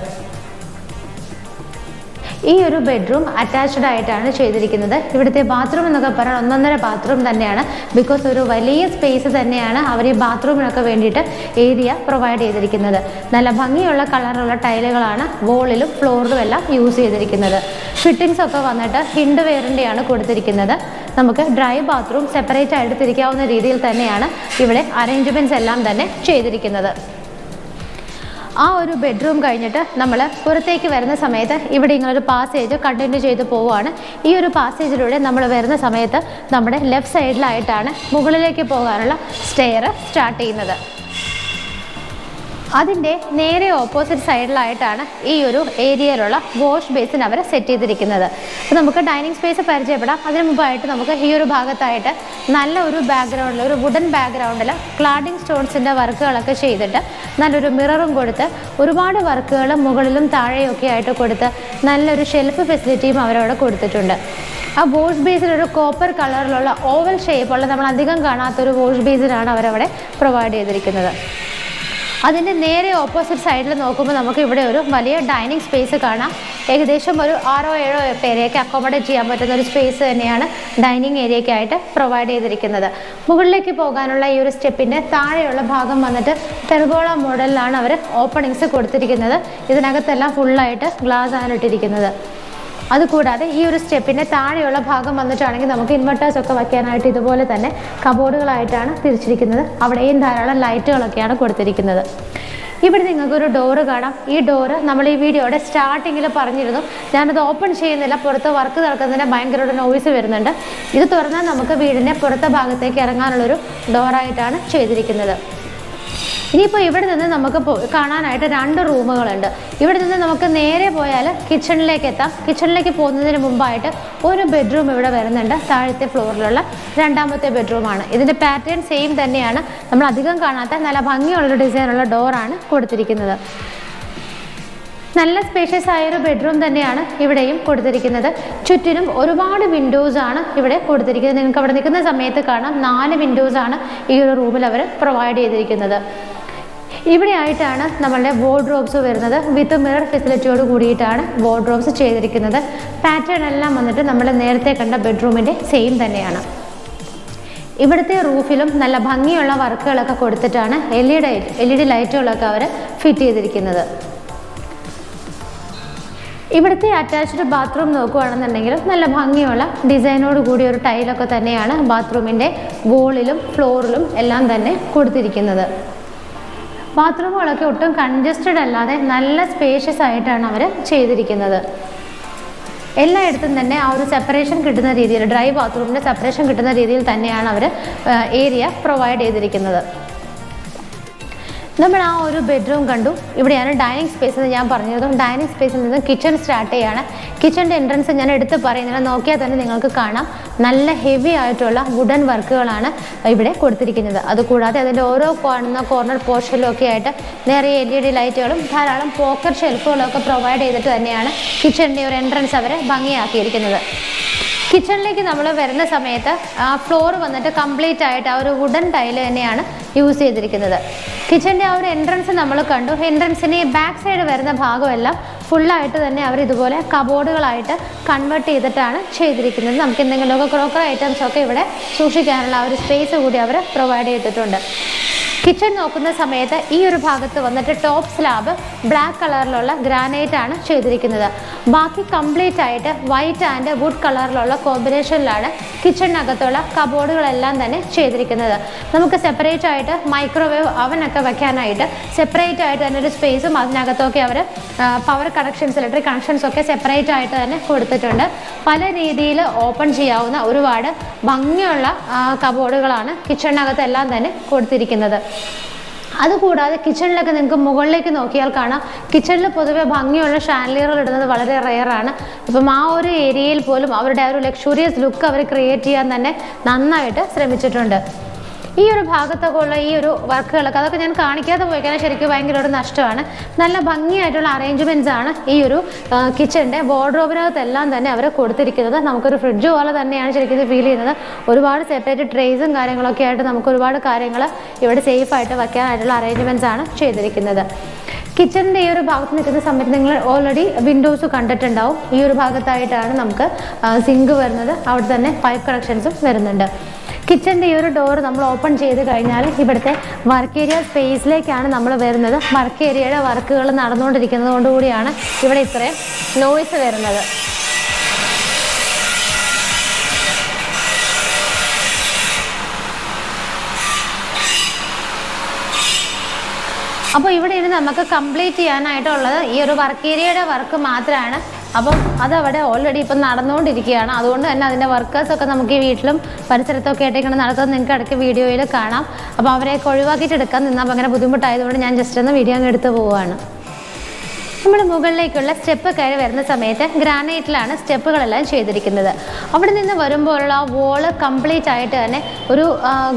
ഈ ഒരു ബെഡ്റൂം അറ്റാച്ച്ഡ് ആയിട്ടാണ് ചെയ്തിരിക്കുന്നത്. ഇവിടുത്തെ ബാത്റൂം എന്നൊക്കെ പറഞ്ഞാൽ 1.5 ബാത്റൂം തന്നെയാണ്. ബിക്കോസ് ഒരു വലിയ സ്പേസ് തന്നെയാണ് അവർ ഈ ബാത്റൂമിനൊക്കെ വേണ്ടിയിട്ട് ഏരിയ പ്രൊവൈഡ് ചെയ്തിരിക്കുന്നത്. നല്ല ഭംഗിയുള്ള കളറുള്ള ടൈലുകളാണ് വോളിലും ഫ്ലോറിലും എല്ലാം യൂസ് ചെയ്തിരിക്കുന്നത്. ഫിറ്റിങ്സ് ഒക്കെ വന്നിട്ട് ഹിൻഡ് വെയറിൻ്റെയാണ് കൊടുത്തിരിക്കുന്നത്. നമുക്ക് ഡ്രൈ ബാത്റൂം സെപ്പറേറ്റ് ആയിട്ട് തിരിക്കാവുന്ന രീതിയിൽ തന്നെയാണ് ഇവിടെ അറേഞ്ച്മെൻറ്റ്സ് എല്ലാം തന്നെ ചെയ്തിരിക്കുന്നത്. ആ ഒരു ബെഡ്റൂം കഴിഞ്ഞിട്ട് നമ്മൾ പുറത്തേക്ക് വരുന്ന സമയത്ത് ഇവിടെ ഇങ്ങനൊരു പാസേജ് കണ്ടിന്യൂ ചെയ്ത് പോവുകയാണ്. ഈ ഒരു പാസേജിലൂടെ നമ്മൾ വരുന്ന സമയത്ത് നമ്മുടെ ലെഫ്റ്റ് സൈഡിലായിട്ടാണ് മുകളിലേക്ക് പോകാനുള്ള സ്റ്റെയർ സ്റ്റാർട്ട് ചെയ്യുന്നത്. അതിൻ്റെ നേരെ ഓപ്പോസിറ്റ് സൈഡിലായിട്ടാണ് ഈ ഒരു ഏരിയയിലുള്ള വാഷ് ബേസിൻ അവർ സെറ്റ് ചെയ്തിരിക്കുന്നത്. അപ്പോൾ നമുക്ക് ഡൈനിങ് സ്പേസ് പരിചയപ്പെടാം. അതിന് മുമ്പായിട്ട് നമുക്ക് ഈ ഒരു ഭാഗത്തായിട്ട് നല്ല ഒരു ബാക്ക്ഗ്രൗണ്ടിൽ, ഒരു വുഡൻ ബാക്ക്ഗ്രൗണ്ടിൽ ക്ലാഡിംഗ് സ്റ്റോൺസിൻ്റെ വർക്കുകളൊക്കെ ചെയ്തിട്ട് നല്ലൊരു മിററും കൊടുത്ത് ഒരുപാട് വർക്കുകൾ മുകളിലും താഴെയൊക്കെ ആയിട്ട് കൊടുത്ത് നല്ലൊരു ഷെൽഫ് ഫെസിലിറ്റിയും അവരവിടെ കൊടുത്തിട്ടുണ്ട്. ആ വാഷ് ബേസിനൊരു കോപ്പർ കളറിലുള്ള ഓവൽ ഷേപ്പുള്ള നമ്മൾ അധികം കാണാത്തൊരു വാഷ് ബേസിനാണ് അവരവിടെ പ്രൊവൈഡ് ചെയ്തിരിക്കുന്നത്. അതിൻ്റെ നേരെ ഓപ്പോസിറ്റ് സൈഡിൽ നോക്കുമ്പോൾ നമുക്ക് ഇവിടെ ഒരു വലിയ ഡൈനിങ് സ്പേസ് കാണാം. ഏകദേശം ഒരു 6-7 പേരെയൊക്കെ അക്കോമഡേറ്റ് ചെയ്യാൻ പറ്റുന്ന ഒരു സ്പേസ് തന്നെയാണ് ഡൈനിങ് ഏരിയയ്ക്കായിട്ട് പ്രൊവൈഡ് ചെയ്തിരിക്കുന്നത്. മുകളിലേക്ക് പോകാനുള്ള ഈ ഒരു സ്റ്റെപ്പിൻ്റെ താഴെയുള്ള ഭാഗം വന്നിട്ട് പെർഗോള മോഡലിലാണ് അവർ ഓപ്പണിങ്സ് കൊടുത്തിരിക്കുന്നത്. ഇതിനകത്തെല്ലാം ഫുള്ളായിട്ട് ഗ്ലാസ് ആണ് ഇട്ടിരിക്കുന്നത്. അതുകൂടാതെ ഈ ഒരു സ്റ്റെപ്പിൻ്റെ താഴെയുള്ള ഭാഗം വന്നിട്ടാണെങ്കിൽ നമുക്ക് ഇൻവെർട്ടേഴ്സ് ഒക്കെ വയ്ക്കാനായിട്ട് ഇതുപോലെ തന്നെ കബോർഡുകളായിട്ടാണ് തിരിച്ചിരിക്കുന്നത്. അവിടെയും ധാരാളം ലൈറ്റുകളൊക്കെയാണ് കൊടുത്തിരിക്കുന്നത്. ഇവിടെ നിങ്ങൾക്കൊരു ഡോറ് കാണാം. ഈ ഡോറ് നമ്മൾ ഈ വീഡിയോയുടെ സ്റ്റാർട്ടിങ്ങിൽ പറഞ്ഞിരുന്നു. ഞാനത് ഓപ്പൺ ചെയ്യുന്നില്ല, പുറത്ത് വർക്ക് നടക്കുന്നതിന് ഭയങ്കര ഒരു നോയ്സ് വരുന്നുണ്ട്. ഇത് തുറന്നാൽ നമുക്ക് വീടിൻ്റെ പുറത്തെ ഭാഗത്തേക്ക് ഇറങ്ങാനുള്ളൊരു ഡോറായിട്ടാണ് ചെയ്തിരിക്കുന്നത്. ഇനിയിപ്പോൾ ഇവിടെ നിന്ന് നമുക്ക് കാണാനായിട്ട് 2 റൂമുകളുണ്ട്. ഇവിടെ നിന്ന് നമുക്ക് നേരെ പോയാൽ കിച്ചണിലേക്ക് എത്താം. കിച്ചണിലേക്ക് പോകുന്നതിന് മുമ്പായിട്ട് ഒരു ബെഡ്റൂം ഇവിടെ വരുന്നുണ്ട്. താഴത്തെ ഫ്ലോറിലുള്ള 2ാമത്തെ ബെഡ്റൂമാണ്. ഇതിൻ്റെ പാറ്റേൺ സെയിം തന്നെയാണ്. നമ്മൾ അധികം കാണാത്ത നല്ല ഭംഗിയുള്ളൊരു ഡിസൈനുള്ള ഡോറാണ് കൊടുത്തിരിക്കുന്നത്. നല്ല സ്പേഷ്യസ് ആയൊരു ബെഡ്റൂം തന്നെയാണ് ഇവിടെയും കൊടുത്തിരിക്കുന്നത്. ചുറ്റിനും ഒരുപാട് വിൻഡോസാണ് ഇവിടെ കൊടുത്തിരിക്കുന്നത്. നിങ്ങൾക്ക് അവിടെ നിൽക്കുന്ന സമയത്ത് കാണാം 4 വിൻഡോസാണ് ഈ ഒരു റൂമിൽ അവർ പ്രൊവൈഡ് ചെയ്തിരിക്കുന്നത്. ഇവിടെ ആയിട്ടാണ് നമ്മളുടെ വാർഡ്രോബ്സ് വരുന്നത്. വിത്ത് മിറർ ഫെസിലിറ്റിയോട് കൂടിയിട്ടാണ് വാർഡ്രോബ്സ് ചെയ്തിരിക്കുന്നത്. പാറ്റേൺ എല്ലാം വന്നിട്ട് നമ്മൾ നേരത്തെ കണ്ട ബെഡ്റൂമിൻ്റെ സെയിം തന്നെയാണ്. ഇവിടുത്തെ റൂഫിലും നല്ല ഭംഗിയുള്ള വർക്കുകളൊക്കെ കൊടുത്തിട്ടാണ് LED ലൈറ്റുകളൊക്കെ അവർ ഫിറ്റ് ചെയ്തിരിക്കുന്നത്. ഇവിടുത്തെ അറ്റാച്ച്ഡ് ബാത്റൂം നോക്കുകയാണെന്നുണ്ടെങ്കിൽ നല്ല ഭംഗിയുള്ള ഡിസൈനോട് കൂടിയ ഒരു ടൈലൊക്കെ തന്നെയാണ് ബാത്റൂമിൻ്റെ വോളിലും ഫ്ലോറിലും എല്ലാം തന്നെ കൊടുത്തിരിക്കുന്നത്. ബാത്റൂമുകളൊക്കെ ഒട്ടും കൺജസ്റ്റഡ് അല്ലാതെ നല്ല സ്പേഷ്യസ് ആയിട്ടാണ് അവർ ചെയ്തിരിക്കുന്നത്. എല്ലായിടത്തും തന്നെ ആ ഒരു സെപ്പറേഷൻ കിട്ടുന്ന രീതിയിൽ, ഡ്രൈ ബാത്റൂമിൻ്റെ സെപ്പറേഷൻ കിട്ടുന്ന രീതിയിൽ തന്നെയാണ് അവർ ഏരിയ പ്രൊവൈഡ് ചെയ്തിരിക്കുന്നത്. നമ്മൾ ആ ഒരു ബെഡ്റൂം കണ്ടു. ഇവിടെയാണ് ഡൈനിങ് സ്പേസ് എന്ന് ഞാൻ പറഞ്ഞതും. ഡൈനിങ് സ്പേസിൽ നിന്ന് കിച്ചൺ സ്റ്റാർട്ട് ചെയ്യാണ്. കിച്ചൻ്റെ എൻട്രൻസ് ഞാൻ എടുത്ത് പറയുന്നില്ല, നോക്കിയാൽ തന്നെ നിങ്ങൾക്ക് കാണാം നല്ല ഹെവി ആയിട്ടുള്ള വുഡൻ വർക്കുകളാണ് ഇവിടെ കൊടുത്തിരിക്കുന്നത്. അതുകൂടാതെ അതിൻ്റെ ഓരോ കോർണർ പോർഷനിലും ഒക്കെ ആയിട്ട് നിറയെ LED ലൈറ്റുകളും ധാരാളം പോക്കറ്റ് ഷെൽഫുകളും ഒക്കെ പ്രൊവൈഡ് ചെയ്തിട്ട് തന്നെയാണ് കിച്ചണിൻ്റെ ഒരു എൻട്രൻസ് അവർ ഭംഗിയാക്കിയിരിക്കുന്നത്. കിച്ചണിലേക്ക് നമ്മൾ വരുന്ന സമയത്ത് ആ ഫ്ലോർ വന്നിട്ട് കംപ്ലീറ്റ് ആയിട്ട് ആ ഒരു വുഡൻ ടൈല് തന്നെയാണ് യൂസ് ചെയ്തിരിക്കുന്നത്. കിച്ചൻ്റെ ആ ഒരു എൻട്രൻസ് നമ്മൾ കണ്ടു. എൻട്രൻസിന് ബാക്ക് സൈഡ് വരുന്ന ഭാഗമെല്ലാം ഫുള്ളായിട്ട് തന്നെ അവർ ഇതുപോലെ കബോർഡുകളായിട്ട് കൺവേർട്ട് ചെയ്തിട്ടാണ് ചെയ്തിരിക്കുന്നത്. നമുക്ക് എന്തെങ്കിലുമൊക്കെ ക്രോക്കറി ഐറ്റംസ് ഒക്കെ ഇവിടെ സൂക്ഷിക്കാനുള്ള ആ ഒരു സ്പേസ് കൂടി അവർ പ്രൊവൈഡ് ചെയ്തിട്ടുണ്ട്. കിച്ചൺ നോക്കുന്ന സമയത്ത് ഈ ഒരു ഭാഗത്ത് വന്നിട്ട് ടോപ്പ് സ്ലാബ് ബ്ലാക്ക് കളറിലുള്ള ഗ്രാനൈറ്റ് ആണ് ചെയ്തിരിക്കുന്നത്. ബാക്കി കംപ്ലീറ്റ് ആയിട്ട് വൈറ്റ് ആൻഡ് വുഡ് കളറിലുള്ള കോമ്പിനേഷനിലാണ് കിച്ചണിനകത്തുള്ള കബോർഡുകളെല്ലാം തന്നെ ചെയ്തിരിക്കുന്നത്. നമുക്ക് സെപ്പറേറ്റ് ആയിട്ട് മൈക്രോവേവ് അവനൊക്കെ വെക്കാനായിട്ട് സെപ്പറേറ്റ് ആയിട്ട് തന്നെ ഒരു സ്പേസും അതിനകത്തൊക്കെ അവർ പവർ കണക്ഷൻസ്, ഇലക്ട്രിക് കണക്ഷൻസ് ഒക്കെ സെപ്പറേറ്റ് ആയിട്ട് തന്നെ കൊടുത്തിട്ടുണ്ട്. പല രീതിയിൽ ഓപ്പൺ ചെയ്യാവുന്ന ഒരുപാട് ഭംഗിയുള്ള കബോർഡുകളാണ് കിച്ചണിനകത്തെല്ലാം തന്നെ കൊടുത്തിരിക്കുന്നത്. അതുകൂടാതെ കിച്ചണിലൊക്കെ നിങ്ങൾക്ക് മുകളിലേക്ക് നോക്കിയാൽ കാണാം, കിച്ചണിൽ പൊതുവെ ഭംഗിയുള്ള ഷാൻലിയറുകൾ ഇടുന്നത് വളരെ റെയറാണ്. ഇപ്പം ആ ഒരു ഏരിയയിൽ പോലും അവരുടെ ആ ഒരു ലക്ഷൂറിയസ് ലുക്ക് അവർ ക്രിയേറ്റ് ചെയ്യാൻ തന്നെ നന്നായിട്ട് ശ്രമിച്ചിട്ടുണ്ട്. ഈ ഒരു ഭാഗത്തൊക്കെ ഉള്ള ഈ ഒരു വർക്കുകളൊക്കെ അതൊക്കെ ഞാൻ കാണിക്കാതെ പോയി കഴിഞ്ഞാൽ ശരിക്കും ഭയങ്കര ഒരു നഷ്ടമാണ്. നല്ല ഭംഗിയായിട്ടുള്ള അറേഞ്ച്മെൻറ്റ്സ് ആണ് ഈ ഒരു കിച്ചണിൻ്റെ വാർഡ്രോബിനകത്തെല്ലാം തന്നെ അവർ കൊടുത്തിരിക്കുന്നത്. നമുക്കൊരു ഫ്രിഡ്ജ് പോലെ തന്നെയാണ് ശരിക്കും ഇത് ഫീൽ ചെയ്യുന്നത്. ഒരുപാട് സെപ്പറേറ്റ് ട്രേസും കാര്യങ്ങളൊക്കെ ആയിട്ട് നമുക്ക് ഒരുപാട് കാര്യങ്ങൾ ഇവിടെ സേഫായിട്ട് വയ്ക്കാനായിട്ടുള്ള അറേഞ്ച്മെൻറ്റ്സ് ആണ് ചെയ്തിരിക്കുന്നത്. കിച്ചണിൻ്റെ ഈ ഒരു ഭാഗത്ത് നിൽക്കുന്ന സമയത്ത് നിങ്ങൾ ഓൾറെഡി വിൻഡോസ് കണ്ടിട്ടുണ്ടാവും. ഈ ഒരു ഭാഗത്തായിട്ടാണ് നമുക്ക് സിങ്ക് വരുന്നത്. അവിടെ തന്നെ പൈപ്പ് കണക്ഷൻസും വരുന്നുണ്ട്. കിച്ചൻ്റെ ഈ ഒരു ഡോർ നമ്മൾ ഓപ്പൺ ചെയ്ത് കഴിഞ്ഞാൽ ഇവിടുത്തെ വർക്ക് ഏരിയ സ്പേസിലേക്കാണ് നമ്മൾ വരുന്നത്. വർക്ക് ഏരിയയുടെ വർക്കുകൾ നടന്നുകൊണ്ടിരിക്കുന്നത് കൊണ്ടുകൂടിയാണ് ഇവിടെ ഇത്രയും നോയ്സ് വരുന്നത്. അപ്പോൾ ഇവിടെ ഇരുന്ന് നമുക്ക് കംപ്ലീറ്റ് ചെയ്യാനായിട്ടുള്ളത് ഈ ഒരു വർക്ക് ഏരിയയുടെ വർക്ക് മാത്രമാണ്. അപ്പം അതവിടെ ഓൾറെഡി ഇപ്പം നടന്നുകൊണ്ടിരിക്കുകയാണ്. അതുകൊണ്ട് തന്നെ അതിൻ്റെ വർക്കേഴ്സൊക്കെ നമുക്ക് ഈ വീട്ടിലും പരിസരത്തൊക്കെ ആയിട്ട് ഇങ്ങനെ നടക്കുന്നത് നിങ്ങൾക്ക് ഇടയ്ക്ക് വീഡിയോയിൽ കാണാം. അപ്പോൾ അവരെയൊക്കെ ഒഴിവാക്കിയിട്ട് എടുക്കാൻ നിന്നാൽ ഭയങ്കര ബുദ്ധിമുട്ടായതുകൊണ്ട് ഞാൻ ജസ്റ്റ് ഒന്ന് വീഡിയോ അങ്ങ് എടുത്ത് പോവുകയാണ്. നമ്മൾ മുകളിലേക്കുള്ള സ്റ്റെപ്പ് കയറി വരുന്ന സമയത്ത് ഗ്രാനൈറ്റിലാണ് സ്റ്റെപ്പുകളെല്ലാം ചെയ്തിരിക്കുന്നത്. അവിടെ നിന്ന് വരുമ്പോഴുള്ള ആ വോള് കംപ്ലീറ്റ് ആയിട്ട് തന്നെ ഒരു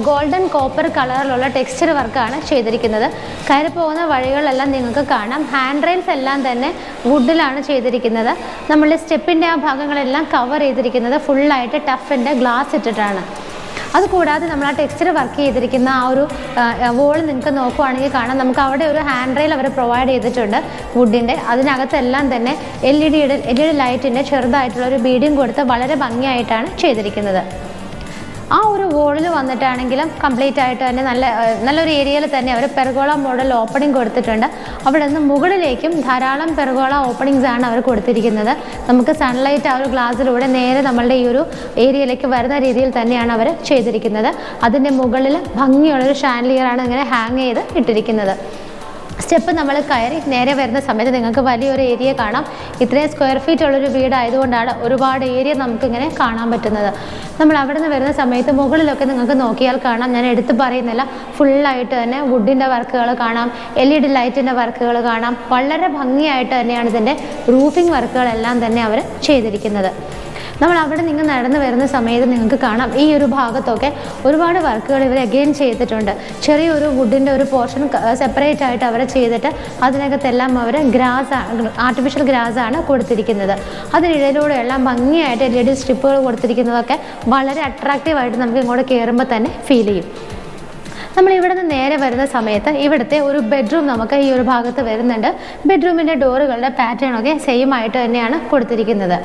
ഗോൾഡൻ കോപ്പർ കളറിലുള്ള ടെക്സ്ചർ വർക്കാണ് ചെയ്തിരിക്കുന്നത്. കയറി പോകുന്ന വഴികളിലെല്ലാം നിങ്ങൾക്ക് കാണാം ഹാൻഡ് റെയിൽസ് എല്ലാം തന്നെ വുഡിലാണ് ചെയ്തിരിക്കുന്നത്. നമ്മൾ സ്റ്റെപ്പിൻ്റെ ആ ഭാഗങ്ങളെല്ലാം കവർ ചെയ്തിരിക്കുന്നത് ഫുള്ളായിട്ട് ടഫിൻ്റെ ഗ്ലാസ് ഇട്ടിട്ടാണ്. അതുകൂടാതെ നമ്മൾ ആ ടെക്സ്ചർ വർക്ക് ചെയ്തിരിക്കുന്ന ആ ഒരു വോൾ നിങ്ങൾക്ക് നോക്കുവാണെങ്കിൽ കാണാം, നമുക്ക് അവിടെ ഒരു ഹാൻഡ് റെയിൽ അവർ പ്രൊവൈഡ് ചെയ്തിട്ടുണ്ട് വുഡിൻ്റെ. അതിനകത്തെല്ലാം തന്നെ LED ലൈറ്റിൻ്റെ ചെറുതായിട്ടുള്ള ഒരു ബീഡിയും കൊടുത്ത് വളരെ ഭംഗിയായിട്ടാണ് ചെയ്തിരിക്കുന്നത്. ആ ഒരു വോളിൽ വന്നിട്ടാണെങ്കിലും കംപ്ലീറ്റ് ആയിട്ട് തന്നെ നല്ലൊരു ഏരിയയിൽ തന്നെ അവർ പെർഗോള മോഡൽ ഓപ്പണിംഗ് കൊടുത്തിട്ടുണ്ട്. അവിടെ നിന്ന് മുകളിലേക്കും ധാരാളം പെർഗോള ഓപ്പണിങ്സ് ആണ് അവർ കൊടുത്തിരിക്കുന്നത്. നമുക്ക് സൺലൈറ്റ് ആ ഒരു ഗ്ലാസ്സിലൂടെ നേരെ നമ്മളുടെ ഈ ഒരു ഏരിയയിലേക്ക് വരുന്ന രീതിയിൽ തന്നെയാണ് അവർ ചെയ്തിരിക്കുന്നത്. അതിൻ്റെ മുകളിൽ ഭംഗിയുള്ളൊരു ഷാൻലിയറാണ് ഇങ്ങനെ ഹാങ് ചെയ്ത് ഇട്ടിരിക്കുന്നത്. സ്റ്റെപ്പ് നമ്മൾ കയറി നേരെ വരുന്ന സമയത്ത് നിങ്ങൾക്ക് വലിയൊരു ഏരിയ കാണാം. ഇത്രയും സ്ക്വയർ ഫീറ്റ് ഉള്ളൊരു വീടായതുകൊണ്ടാണ് ഒരുപാട് ഏരിയ നമുക്കിങ്ങനെ കാണാൻ പറ്റുന്നത്. നമ്മൾ അവിടെ നിന്ന് വരുന്ന സമയത്ത് മുകളിലൊക്കെ നിങ്ങൾക്ക് നോക്കിയാൽ കാണാം, ഞാൻ എടുത്ത് പറയുന്നില്ല, ഫുള്ളായിട്ട് തന്നെ വുഡിൻ്റെ വർക്കുകൾ കാണാം, LED ലൈറ്റിൻ്റെ വർക്കുകൾ കാണാം. വളരെ ഭംഗിയായിട്ട് തന്നെയാണ് ഇതിൻ്റെ റൂഫിംഗ് വർക്കുകളെല്ലാം തന്നെ അവർ ചെയ്തിരിക്കുന്നത്. നമ്മൾ അവിടെ നിങ്ങൾ നടന്നു വരുന്ന സമയത്ത് നിങ്ങൾക്ക് കാണാം ഈ ഒരു ഭാഗത്തൊക്കെ ഒരുപാട് വർക്കുകൾ ഇവർ അഗെയിൻ ചെയ്തിട്ടുണ്ട്. ചെറിയൊരു വുഡിൻ്റെ ഒരു പോർഷൻ സെപ്പറേറ്റ് ആയിട്ട് അവർ ചെയ്തിട്ട് അതിനകത്തെല്ലാം അവർ ആർട്ടിഫിഷ്യൽ ഗ്രാസാണ് കൊടുത്തിരിക്കുന്നത്. അതിനിടയിലൂടെ എല്ലാം ഭംഗിയായിട്ട് LED സ്ട്രിപ്പുകൾ കൊടുത്തിരിക്കുന്നതൊക്കെ വളരെ അട്രാക്റ്റീവായിട്ട് നമുക്ക് ഇങ്ങോട്ട് കയറുമ്പോൾ തന്നെ ഫീൽ ചെയ്യും. നമ്മൾ ഇവിടെ നിന്ന് നേരെ വരുന്ന സമയത്ത് ഇവിടുത്തെ ഒരു ബെഡ്റൂം നമുക്ക് ഈ ഒരു ഭാഗത്ത് വരുന്നുണ്ട്. ബെഡ്റൂമിൻ്റെ ഡോറുകളുടെ പാറ്റേൺ ഒക്കെ സെയിം ആയിട്ട് തന്നെയാണ് കൊടുത്തിരിക്കുന്നത്.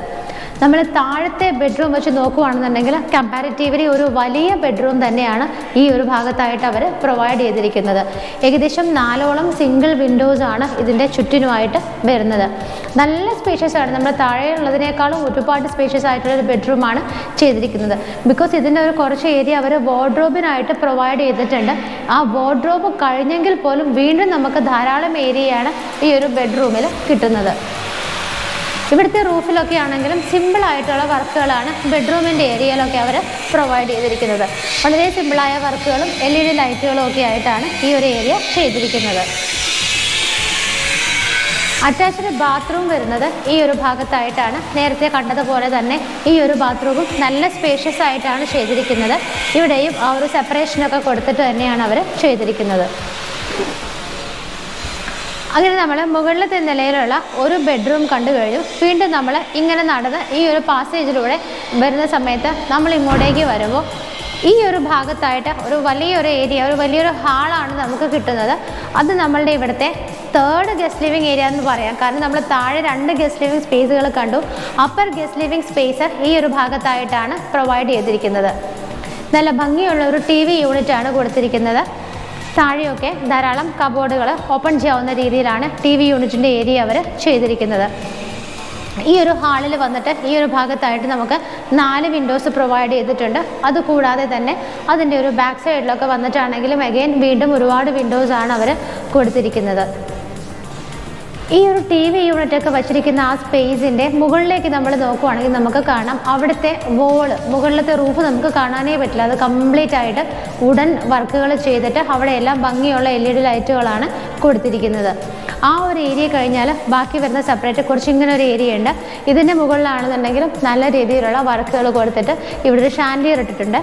നമ്മൾ താഴത്തെ ബെഡ്റൂം വെച്ച് നോക്കുകയാണെന്നുണ്ടെങ്കിൽ കമ്പാരിറ്റീവ്ലി ഒരു വലിയ ബെഡ്റൂം തന്നെയാണ് ഈ ഒരു ഭാഗത്തായിട്ട് അവർ പ്രൊവൈഡ് ചെയ്തിരിക്കുന്നത്. ഏകദേശം 4ഓളം സിംഗിൾ വിൻഡോസ് ആണ് ഇതിൻ്റെ ചുറ്റിനുമായിട്ട് വരുന്നത്. നല്ല സ്പേഷ്യസ് ആണ്. നമ്മൾ താഴെയുള്ളതിനേക്കാളും ഒരുപാട് സ്പേഷ്യസ് ആയിട്ടുള്ളൊരു ബെഡ്റൂമാണ് ചെയ്തിരിക്കുന്നത്. ബിക്കോസ് ഇതിൻ്റെ ഒരു കുറച്ച് ഏരിയ അവർ വാർഡ്രോബിനായിട്ട് പ്രൊവൈഡ് ചെയ്തിട്ടുണ്ട്. ആ വാർഡ്രോബ് കഴിഞ്ഞെങ്കിൽ പോലും വീണ്ടും നമുക്ക് ധാരാളം ഏരിയയാണ് ഈ ഒരു ബെഡ്റൂമിൽ കിട്ടുന്നത്. ഇവിടുത്തെ റൂഫിലൊക്കെ ആണെങ്കിലും സിമ്പിളായിട്ടുള്ള വർക്കുകളാണ് ബെഡ്റൂമിൻ്റെ ഏരിയയിലൊക്കെ അവർ പ്രൊവൈഡ് ചെയ്തിരിക്കുന്നത്. വളരെ സിമ്പിളായ വർക്കുകളും LED ലൈറ്റുകളും ഒക്കെ ആയിട്ടാണ് ഈ ഒരു ഏരിയ ചെയ്തിരിക്കുന്നത്. അറ്റാച്ച്ഡ് ബാത്റൂം വരുന്നത് ഈ ഒരു ഭാഗത്തായിട്ടാണ്. നേരത്തെ കണ്ടതുപോലെ തന്നെ ഈ ഒരു ബാത്റൂമും നല്ല സ്പേഷ്യസ് ആയിട്ടാണ് ചെയ്തിരിക്കുന്നത്. ഇവിടെയും ആ ഒരു സെപ്പറേഷനൊക്കെ കൊടുത്തിട്ട് തന്നെയാണ് അവർ ചെയ്തിരിക്കുന്നത്. അങ്ങനെ നമ്മൾ മുകളിലത്തെ നിലയിലുള്ള ഒരു ബെഡ്റൂം കണ്ടു കഴിഞ്ഞു. വീണ്ടും നമ്മൾ ഇങ്ങനെ നടന്ന് ഈ ഒരു പാസേജിലൂടെ വരുന്ന സമയത്ത് നമ്മൾ ഇങ്ങോട്ടേക്ക് വരുമ്പോൾ ഈ ഒരു ഭാഗത്തായിട്ട് ഒരു വലിയൊരു ഏരിയ, ഒരു വലിയൊരു ഹാളാണ് നമുക്ക് കിട്ടുന്നത്. അത് നമ്മളുടെ ഇവിടുത്തെ തേർഡ് ഗസ്റ്റ് ലിവിങ് ഏരിയ എന്ന് പറയാം. കാരണം നമ്മൾ താഴെ 2 ഗസ്റ്റ് ലിവിങ് സ്പേസുകൾ കണ്ടു. അപ്പർ ഗസ്റ്റ് ലിവിങ് സ്പേസ് ഈ ഒരു ഭാഗത്തായിട്ടാണ് പ്രൊവൈഡ് ചെയ്തിരിക്കുന്നത്. നല്ല ഭംഗിയുള്ള ഒരു TV യൂണിറ്റാണ് കൊടുത്തിരിക്കുന്നത്. താഴെയൊക്കെ ധാരാളം കബോർഡുകൾ ഓപ്പൺ ചെയ്യാവുന്ന രീതിയിലാണ് TV യൂണിറ്റിൻ്റെ ഏരിയ അവർ ചെയ്തിരിക്കുന്നത്. ഈ ഒരു ഹാളിൽ വന്നിട്ട് ഈ ഒരു ഭാഗത്തായിട്ട് നമുക്ക് 4 വിൻഡോസ് പ്രൊവൈഡ് ചെയ്തിട്ടുണ്ട്. അതുകൂടാതെ തന്നെ അതിൻ്റെ ഒരു ബാക്ക് സൈഡിലൊക്കെ വന്നിട്ടാണെങ്കിലും അഗെയിൻ വീണ്ടും ഒരുപാട് വിൻഡോസാണ് അവർ കൊടുത്തിരിക്കുന്നത്. ഈ ഒരു TV യൂണിറ്റൊക്കെ വച്ചിരിക്കുന്ന ആ സ്പേസിൻ്റെ മുകളിലേക്ക് നമ്മൾ നോക്കുവാണെങ്കിൽ നമുക്ക് കാണാം അവിടുത്തെ മുകളിലത്തെ റൂഫ് നമുക്ക് കാണാനേ പറ്റില്ല. അത് കംപ്ലീറ്റ് ആയിട്ട് വുഡൻ വർക്കുകൾ ചെയ്തിട്ട് അവിടെയെല്ലാം ഭംഗിയുള്ള LED ലൈറ്റുകളാണ് കൊടുത്തിരിക്കുന്നത്. ആ ഒരു ഏരിയ കഴിഞ്ഞാൽ ബാക്കി വരുന്ന സെപ്പറേറ്റ് കുറച്ച് ഇങ്ങനെ ഒരു ഏരിയ ഉണ്ട്. ഇതിൻ്റെ മുകളിലാണെന്നുണ്ടെങ്കിലും നല്ല രീതിയിലുള്ള വർക്കുകൾ കൊടുത്തിട്ട് ഇവിടെ ഒരു ഷാൻഡിയർ ഇട്ടിട്ടുണ്ട്.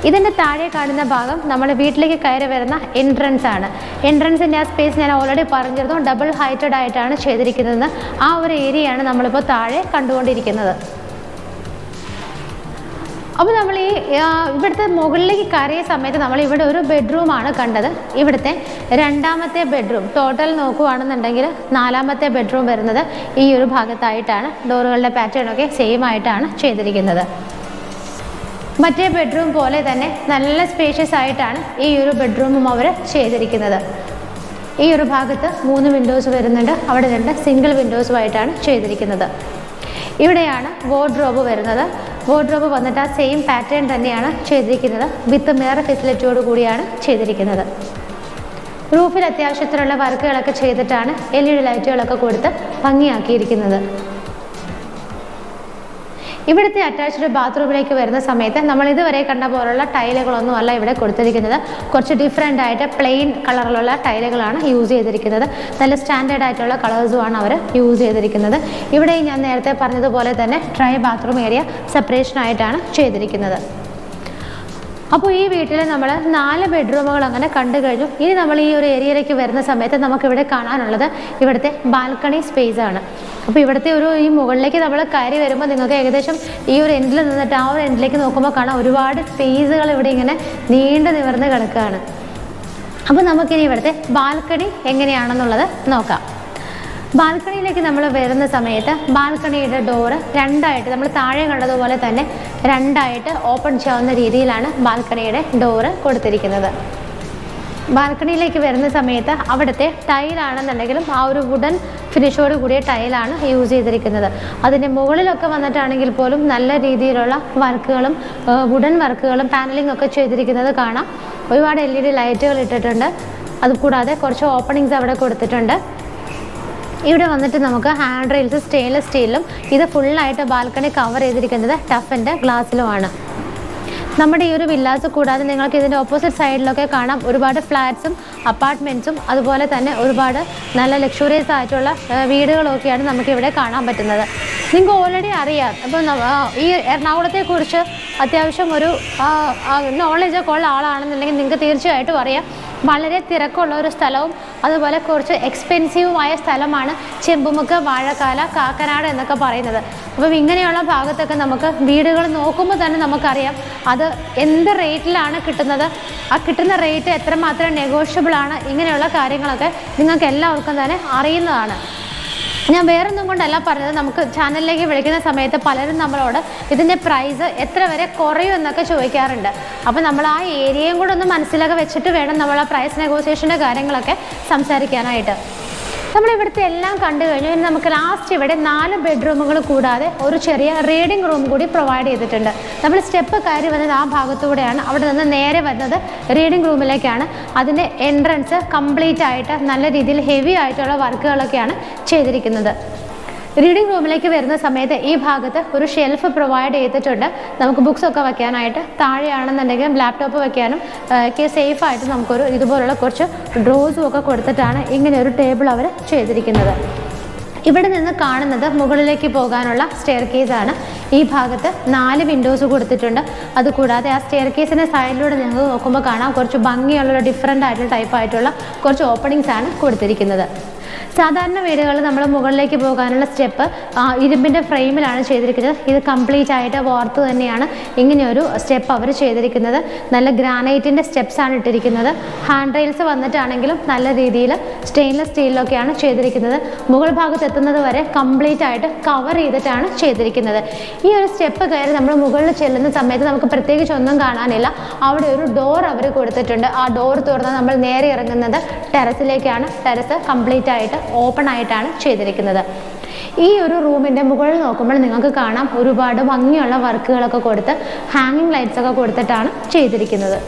ഇതിൻ്റെ താഴെ കാണുന്ന ഭാഗം നമ്മൾ വീട്ടിലേക്ക് കയറി വരുന്ന എൻട്രൻസ് ആണ്. എൻട്രൻസിൻ്റെ ആ സ്പേസ് ഞാൻ ഓൾറെഡി പറഞ്ഞിരുന്നു, ഡബിൾ ഹൈറ്റഡ് ആയിട്ടാണ് ചെയ്തിരിക്കുന്നത്. ആ ഒരു ഏരിയയാണ് നമ്മളിപ്പോൾ താഴെ കണ്ടുകൊണ്ടിരിക്കുന്നത്. അപ്പോൾ നമ്മൾ ഈ ഇവിടുത്തെ മുകളിലേക്ക് കയറിയ സമയത്ത് നമ്മൾ ഇവിടെ ഒരു ബെഡ്റൂമാണ് കണ്ടത്. ഇവിടുത്തെ 2ാമത്തെ ബെഡ്റൂം ടോട്ടൽ നോക്കുകയാണെന്നുണ്ടെങ്കിൽ 4ാമത്തെ ബെഡ്റൂം വരുന്നത് ഈ ഒരു ഭാഗത്തായിട്ടാണ്. ഡോറുകളുടെ പാറ്റേണൊക്കെ സെയിം ആയിട്ടാണ് ചെയ്തിരിക്കുന്നത്. മറ്റേ ബെഡ്റൂം പോലെ തന്നെ നല്ല സ്പേഷ്യസ് ആയിട്ടാണ് ഈ ഒരു ബെഡ്റൂമും അവർ ചെയ്തിരിക്കുന്നത്. ഈ ഒരു ഭാഗത്ത് 3 വിൻഡോസ് വരുന്നുണ്ട്. അവിടെ 2 സിംഗിൾ വിൻഡോസുമായിട്ടാണ് ചെയ്തിരിക്കുന്നത്. ഇവിടെയാണ് വാർഡ്രോബ് വരുന്നത്. വാർഡ്രോബ് വന്നിട്ട് ആ സെയിം പാറ്റേൺ തന്നെയാണ് ചെയ്തിരിക്കുന്നത്. വിത്ത് മിറർ ഫെസിലിറ്റിയോട് കൂടിയാണ് ചെയ്തിരിക്കുന്നത്. റൂഫിൽ അത്യാവശ്യത്തിനുള്ള വർക്കുകളൊക്കെ ചെയ്തിട്ടാണ് LED ലൈറ്റുകളൊക്കെ കൊടുത്ത് ഭംഗിയാക്കിയിരിക്കുന്നത്. ഇവിടുത്തെ അറ്റാച്ച്ഡ് ബാത്റൂമിലേക്ക് വരുന്ന സമയത്ത് നമ്മൾ ഇതുവരെ കണ്ട പോലുള്ള ടൈലുകളൊന്നും അല്ല ഇവിടെ കൊടുത്തിരിക്കുന്നത്. കുറച്ച് ഡിഫറെൻ്റ് ആയിട്ട് പ്ലെയിൻ കളറിലുള്ള ടൈലുകളാണ് യൂസ് ചെയ്തിരിക്കുന്നത്. നല്ല സ്റ്റാൻഡേർഡ് ആയിട്ടുള്ള കളേഴ്സുമാണ് അവർ യൂസ് ചെയ്തിരിക്കുന്നത്. ഇവിടെ ഞാൻ നേരത്തെ പറഞ്ഞതുപോലെ തന്നെ ട്രൈ ബാത്റൂം ഏരിയ സെപ്പറേഷനായിട്ടാണ് ചെയ്തിരിക്കുന്നത്. അപ്പോൾ ഈ വീട്ടിൽ നമ്മൾ 4 ബെഡ്റൂമുകൾ അങ്ങനെ കണ്ടു കഴിഞ്ഞു. ഇനി നമ്മൾ ഈ ഒരു ഏരിയയിലേക്ക് വരുന്ന സമയത്ത് നമുക്കിവിടെ കാണാനുള്ളത് ഇവിടുത്തെ ബാൽക്കണി സ്പേസ് ആണ്. അപ്പോൾ ഇവിടുത്തെ ഈ മുകളിലേക്ക് നമ്മൾ കയറി വരുമ്പോൾ നിങ്ങൾക്ക് ഏകദേശം ഈ ഒരു എൻഡിൽ നിന്നിട്ട് ആ ഒരു എൻഡിലേക്ക് നോക്കുമ്പോൾ കാണാം ഒരുപാട് സ്പേസുകൾ ഇവിടെ ഇങ്ങനെ നീണ്ടു നിവർന്ന് കിടക്കുകയാണ്. അപ്പോൾ നമുക്കിനി ഇവിടുത്തെ ബാൽക്കണി എങ്ങനെയാണെന്നുള്ളത് നോക്കാം. ബാൽക്കണിയിലേക്ക് നമ്മൾ വരുന്ന സമയത്ത് ബാൽക്കണിയുടെ ഡോറ് 2ആയിട്ട് നമ്മൾ താഴെ കണ്ടതുപോലെ തന്നെ 2ആയിട്ട് ഓപ്പൺ ചെയ്യാവുന്ന രീതിയിലാണ് ബാൽക്കണിയുടെ ഡോറ് കൊടുത്തിരിക്കുന്നത്. ബാൽക്കണിയിലേക്ക് വരുന്ന സമയത്ത് അവിടുത്തെ ടൈലാണെന്നുണ്ടെങ്കിലും ആ ഒരു വുഡൻ ഫിനിഷോട് കൂടിയ ടൈലാണ് യൂസ് ചെയ്തിരിക്കുന്നത്. അതിൻ്റെ മുകളിലൊക്കെ വന്നിട്ടാണെങ്കിൽ പോലും നല്ല രീതിയിലുള്ള വർക്കുകളും വുഡൻ വർക്കുകളും പാനലിംഗ് ഒക്കെ ചെയ്തിരിക്കുന്നത് കാണാം. ഒരുപാട് LED ലൈറ്റുകൾ ഇട്ടിട്ടുണ്ട്. അതുകൂടാതെ കുറച്ച് ഓപ്പണിങ്സ് അവിടെ കൊടുത്തിട്ടുണ്ട്. ഇവിടെ വന്നിട്ട് നമുക്ക് ഹാൻഡ് റെയിൽസ് സ്റ്റെയിൻലെസ് സ്റ്റീലിലും ഇത് ഫുള്ളായിട്ട് ബാൽക്കണി കവർ ചെയ്തിരിക്കുന്നത് ടഫിൻ്റെ ഗ്ലാസ്സിലുമാണ്. നമ്മുടെ ഈ ഒരു വില്ലാസ് കൂടാതെ നിങ്ങൾക്ക് ഇതിൻ്റെ ഓപ്പോസിറ്റ് സൈഡിലൊക്കെ കാണാം ഒരുപാട് ഫ്ലാറ്റ്സും അപ്പാർട്ട്മെൻറ്റ്സും അതുപോലെ തന്നെ ഒരുപാട് നല്ല ലക്ഷറിയസ് ആയിട്ടുള്ള വീടുകളൊക്കെയാണ് നമുക്കിവിടെ കാണാൻ പറ്റുന്നത്. നിങ്ങൾക്ക് ഓൾറെഡി അറിയാം. അപ്പോൾ ഈ എറണാകുളത്തെക്കുറിച്ച് അത്യാവശ്യം ഒരു നോളജൊക്കെ ഉള്ള ആളാണെന്നുണ്ടെങ്കിൽ നിങ്ങൾക്ക് തീർച്ചയായിട്ടും അറിയാം. വളരെ തിരക്കുള്ള ഒരു സ്ഥലവും അതുപോലെ കുറച്ച് എക്സ്പെൻസീവുമായ സ്ഥലമാണ് ചെമ്പുമുക്ക്, വാഴക്കാല, കാക്കനാട് എന്നൊക്കെ പറയുന്നത്. അപ്പം ഇങ്ങനെയുള്ള ഭാഗത്തൊക്കെ നമുക്ക് വീടുകൾ നോക്കുമ്പോൾ തന്നെ നമുക്കറിയാം അത് എന്ത് റേറ്റിലാണ് കിട്ടുന്നത്, ആ കിട്ടുന്ന റേറ്റ് എത്രമാത്രം നെഗോഷ്യബിളാണ്, ഇങ്ങനെയുള്ള കാര്യങ്ങളൊക്കെ നിങ്ങൾക്ക് എല്ലാവർക്കും തന്നെ അറിയുന്നതാണ്. ഞാൻ വേറൊന്നും കൊണ്ടല്ല പറഞ്ഞത്, നമുക്ക് ചാനലിലേക്ക് വിളിക്കുന്ന സമയത്ത് പലരും നമ്മളോട് ഇതിൻ്റെ പ്രൈസ് എത്ര വരെ കുറയും എന്നൊക്കെ ചോദിക്കാറുണ്ട്. അപ്പോൾ നമ്മൾ ആ ഏരിയയും കൂടെ ഒന്ന് മനസ്സിലൊക്കെ വെച്ചിട്ട് വേണം നമ്മൾ ആ പ്രൈസ് നെഗോസിയേഷൻ്റെ കാര്യങ്ങളൊക്കെ സംസാരിക്കാനായിട്ട്. നമ്മളിവിടുത്തെ എല്ലാം കണ്ടു കഴിഞ്ഞു. ഇനി നമുക്ക് ലാസ്റ്റ് ഇവിടെ 4 ബെഡ്റൂമുകൾ കൂടാതെ ഒരു ചെറിയ റീഡിംഗ് റൂം കൂടി പ്രൊവൈഡ് ചെയ്തിട്ടുണ്ട്. നമ്മൾ സ്റ്റെപ്പ് കയറി വന്നത് ആ ഭാഗത്തൂടെയാണ്. അവിടെ നിന്ന് നേരെ വരുന്നത് റീഡിംഗ് റൂമിലേക്കാണ്. അതിൻ്റെ എൻട്രൻസ് കംപ്ലീറ്റ് ആയിട്ട് നല്ല രീതിയിൽ ഹെവി ആയിട്ടുള്ള വർക്കുകളൊക്കെയാണ് ചെയ്തിരിക്കുന്നത്. റീഡിംഗ് റൂമിലേക്ക് വരുന്ന സമയത്ത് ഈ ഭാഗത്ത് ഒരു ഷെൽഫ് പ്രൊവൈഡ് ചെയ്തിട്ടുണ്ട്. നമുക്ക് ബുക്സ് ഒക്കെ വെക്കാനായിട്ട്. താഴെയാണെന്നുണ്ടെങ്കിലും ലാപ്ടോപ്പ് വെക്കാനും ഒക്കെ സേഫായിട്ട് നമുക്കൊരു ഇതുപോലുള്ള കുറച്ച് ഡ്രോസും ഒക്കെ കൊടുത്തിട്ടാണ് ഇങ്ങനെ ഒരു ടേബിൾ അവർ ചെയ്തിരിക്കുന്നത്. ഇവിടെ നിന്ന് കാണുന്നത് മുകളിലേക്ക് പോകാനുള്ള സ്റ്റെയർ കേസാണ്. ഈ ഭാഗത്ത് 4 വിൻഡോസ് കൊടുത്തിട്ടുണ്ട്. അതുകൂടാതെ ആ സ്റ്റെയർ കേസിൻ്റെ സൈഡിലൂടെ ഞങ്ങൾ നോക്കുമ്പോൾ കാണാം കുറച്ച് ഭംഗിയുള്ള ഡിഫറെൻ്റ് ആയിട്ടുള്ള ടൈപ്പായിട്ടുള്ള കുറച്ച് ഓപ്പണിങ്സ് ആണ് കൊടുത്തിരിക്കുന്നത്. സാധാരണ വീടുകളിൽ നമ്മൾ മുകളിലേക്ക് പോകാനുള്ള സ്റ്റെപ്പ് ഇരുമ്പിൻ്റെ ഫ്രെയിമിലാണ് ചെയ്തിരിക്കുന്നത്. ഇത് കംപ്ലീറ്റ് ആയിട്ട് വാർത്ത് തന്നെയാണ് ഇങ്ങനെയൊരു സ്റ്റെപ്പ് അവർ ചെയ്തിരിക്കുന്നത്. നല്ല ഗ്രാനൈറ്റിൻ്റെ സ്റ്റെപ്സാണ് ഇട്ടിരിക്കുന്നത്. ഹാൻഡ് റെയിൽസ് വന്നിട്ടാണെങ്കിലും നല്ല രീതിയിൽ സ്റ്റെയിൻലെസ് സ്റ്റീലിലൊക്കെയാണ് ചെയ്തിരിക്കുന്നത്. മുകൾ ഭാഗത്ത് എത്തുന്നത് വരെ കംപ്ലീറ്റ് ആയിട്ട് കവർ ചെയ്തിട്ടാണ് ചെയ്തിരിക്കുന്നത്. ഈ ഒരു സ്റ്റെപ്പ് കയറി നമ്മൾ മുകളിൽ ചെല്ലുന്ന സമയത്ത് നമുക്ക് പ്രത്യേകിച്ച് ഒന്നും കാണാനില്ല. അവിടെ ഒരു ഡോർ അവർ കൊടുത്തിട്ടുണ്ട്. ആ ഡോർ തുറന്ന് നമ്മൾ നേരെ ഇറങ്ങുന്നത് ടെറസിലേക്കാണ്. ടെറസ് കംപ്ലീറ്റ് ആയിട്ട് ഓപ്പൺ ആയിട്ടാണ് ചെയ്തിരിക്കുന്നത്. ഈ ഒരു റൂമിൻ്റെ മുകളിൽ നോക്കുമ്പോൾ നിങ്ങൾക്ക് കാണാം ഒരുപാട് ഭംഗിയുള്ള വർക്കുകളൊക്കെ കൊടുത്ത് ഹാങ്ങിങ് ലൈറ്റ്സ് ഒക്കെ കൊടുത്തിട്ടാണ് ചെയ്തിരിക്കുന്നത്.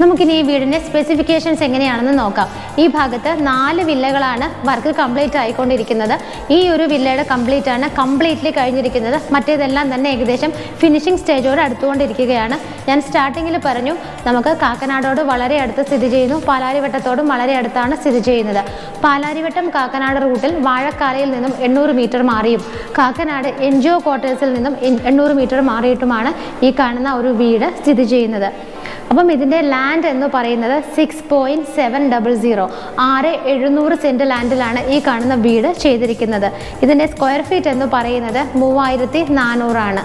നമുക്കിനി ഈ വീടിൻ്റെ സ്പെസിഫിക്കേഷൻസ് എങ്ങനെയാണെന്ന് നോക്കാം. ഈ ഭാഗത്ത് 4 വില്ലകളാണ് വർക്ക് കംപ്ലീറ്റ് ആയിക്കൊണ്ടിരിക്കുന്നത്. ഈ ഒരു വില്ലയുടെ കംപ്ലീറ്റ്ലി കഴിഞ്ഞിരിക്കുന്നത്. മറ്റേതെല്ലാം തന്നെ ഏകദേശം ഫിനിഷിംഗ് സ്റ്റേജോട് അടുത്തുകൊണ്ടിരിക്കുകയാണ്. ഞാൻ സ്റ്റാർട്ടിങ്ങിൽ പറഞ്ഞു നമുക്ക് കാക്കനാടോട് വളരെ അടുത്ത് സ്ഥിതി ചെയ്യുന്നു. പാലാരിവട്ടത്തോടും വളരെ അടുത്താണ് സ്ഥിതി ചെയ്യുന്നത്. പാലാരിവട്ടം കാക്കനാട് റൂട്ടിൽ വാഴക്കാലയിൽ നിന്നും 800 മീറ്റർ മാറിയും കാക്കനാട് NGO ക്വാർട്ടേഴ്സിൽ നിന്നും 800 മീറ്റർ മാറിയിട്ടുമാണ് ഈ കാണുന്ന ഒരു വീട് സ്ഥിതി ചെയ്യുന്നത്. അപ്പം ഇതിൻ്റെ ലാൻഡ് എന്ന് പറയുന്നത് 6.700 700 സെൻറ്റ് ലാൻഡിലാണ് ഈ കാണുന്ന വീട് ചെയ്തിരിക്കുന്നത്. ഇതിൻ്റെ സ്ക്വയർ ഫീറ്റ് എന്ന് പറയുന്നത് 3400 ആണ്.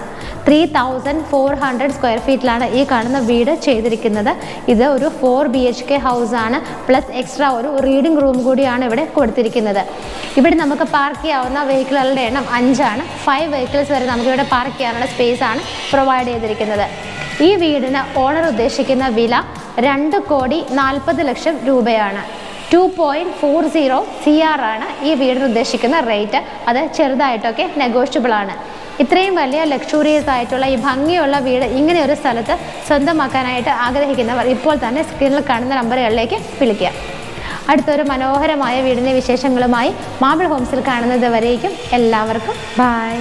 3400 സ്ക്വയർ ഫീറ്റിലാണ് ഈ കാണുന്ന വീട് ചെയ്തിരിക്കുന്നത്. ഇത് ഒരു 4 BHK ഹൗസാണ്. പ്ലസ് എക്സ്ട്രാ ഒരു റീഡിംഗ് റൂം കൂടിയാണ് ഇവിടെ കൊടുത്തിരിക്കുന്നത്. ഇവിടെ നമുക്ക് പാർക്ക് ചെയ്യാവുന്ന വെഹിക്കിളുകളുടെ എണ്ണം 5 ആണ്. 5 വെഹിക്കിൾസ് വരെ നമുക്കിവിടെ പാർക്ക് ചെയ്യാനുള്ള സ്പേസ് ആണ് പ്രൊവൈഡ് ചെയ്തിരിക്കുന്നത്. ഈ വീടിന് ഓണർ ഉദ്ദേശിക്കുന്ന വില 2,40,00,000 രൂപയാണ്. 2.40 CR ആണ് ഈ വീടിന് ഉദ്ദേശിക്കുന്ന റേറ്റ്. അത് ചെറുതായിട്ടൊക്കെ നെഗോഷ്യബിൾ ആണ്. ഇത്രയും വലിയ ലക്ഷൂറിയസ് ആയിട്ടുള്ള ഈ ഭംഗിയുള്ള വീട് ഇങ്ങനെ ഒരു സ്ഥലത്ത് സ്വന്തമാക്കാനായിട്ട് ആഗ്രഹിക്കുന്നവർ ഇപ്പോൾ തന്നെ സ്ക്രീനിൽ കാണുന്ന നമ്പറുകളിലേക്ക് വിളിക്കുക. അടുത്തൊരു മനോഹരമായ വീടിൻ്റെ വിശേഷങ്ങളുമായി മാബിൾ ഹോംസിൽ കാണുന്നത് വരേക്കും എല്ലാവർക്കും ബൈ.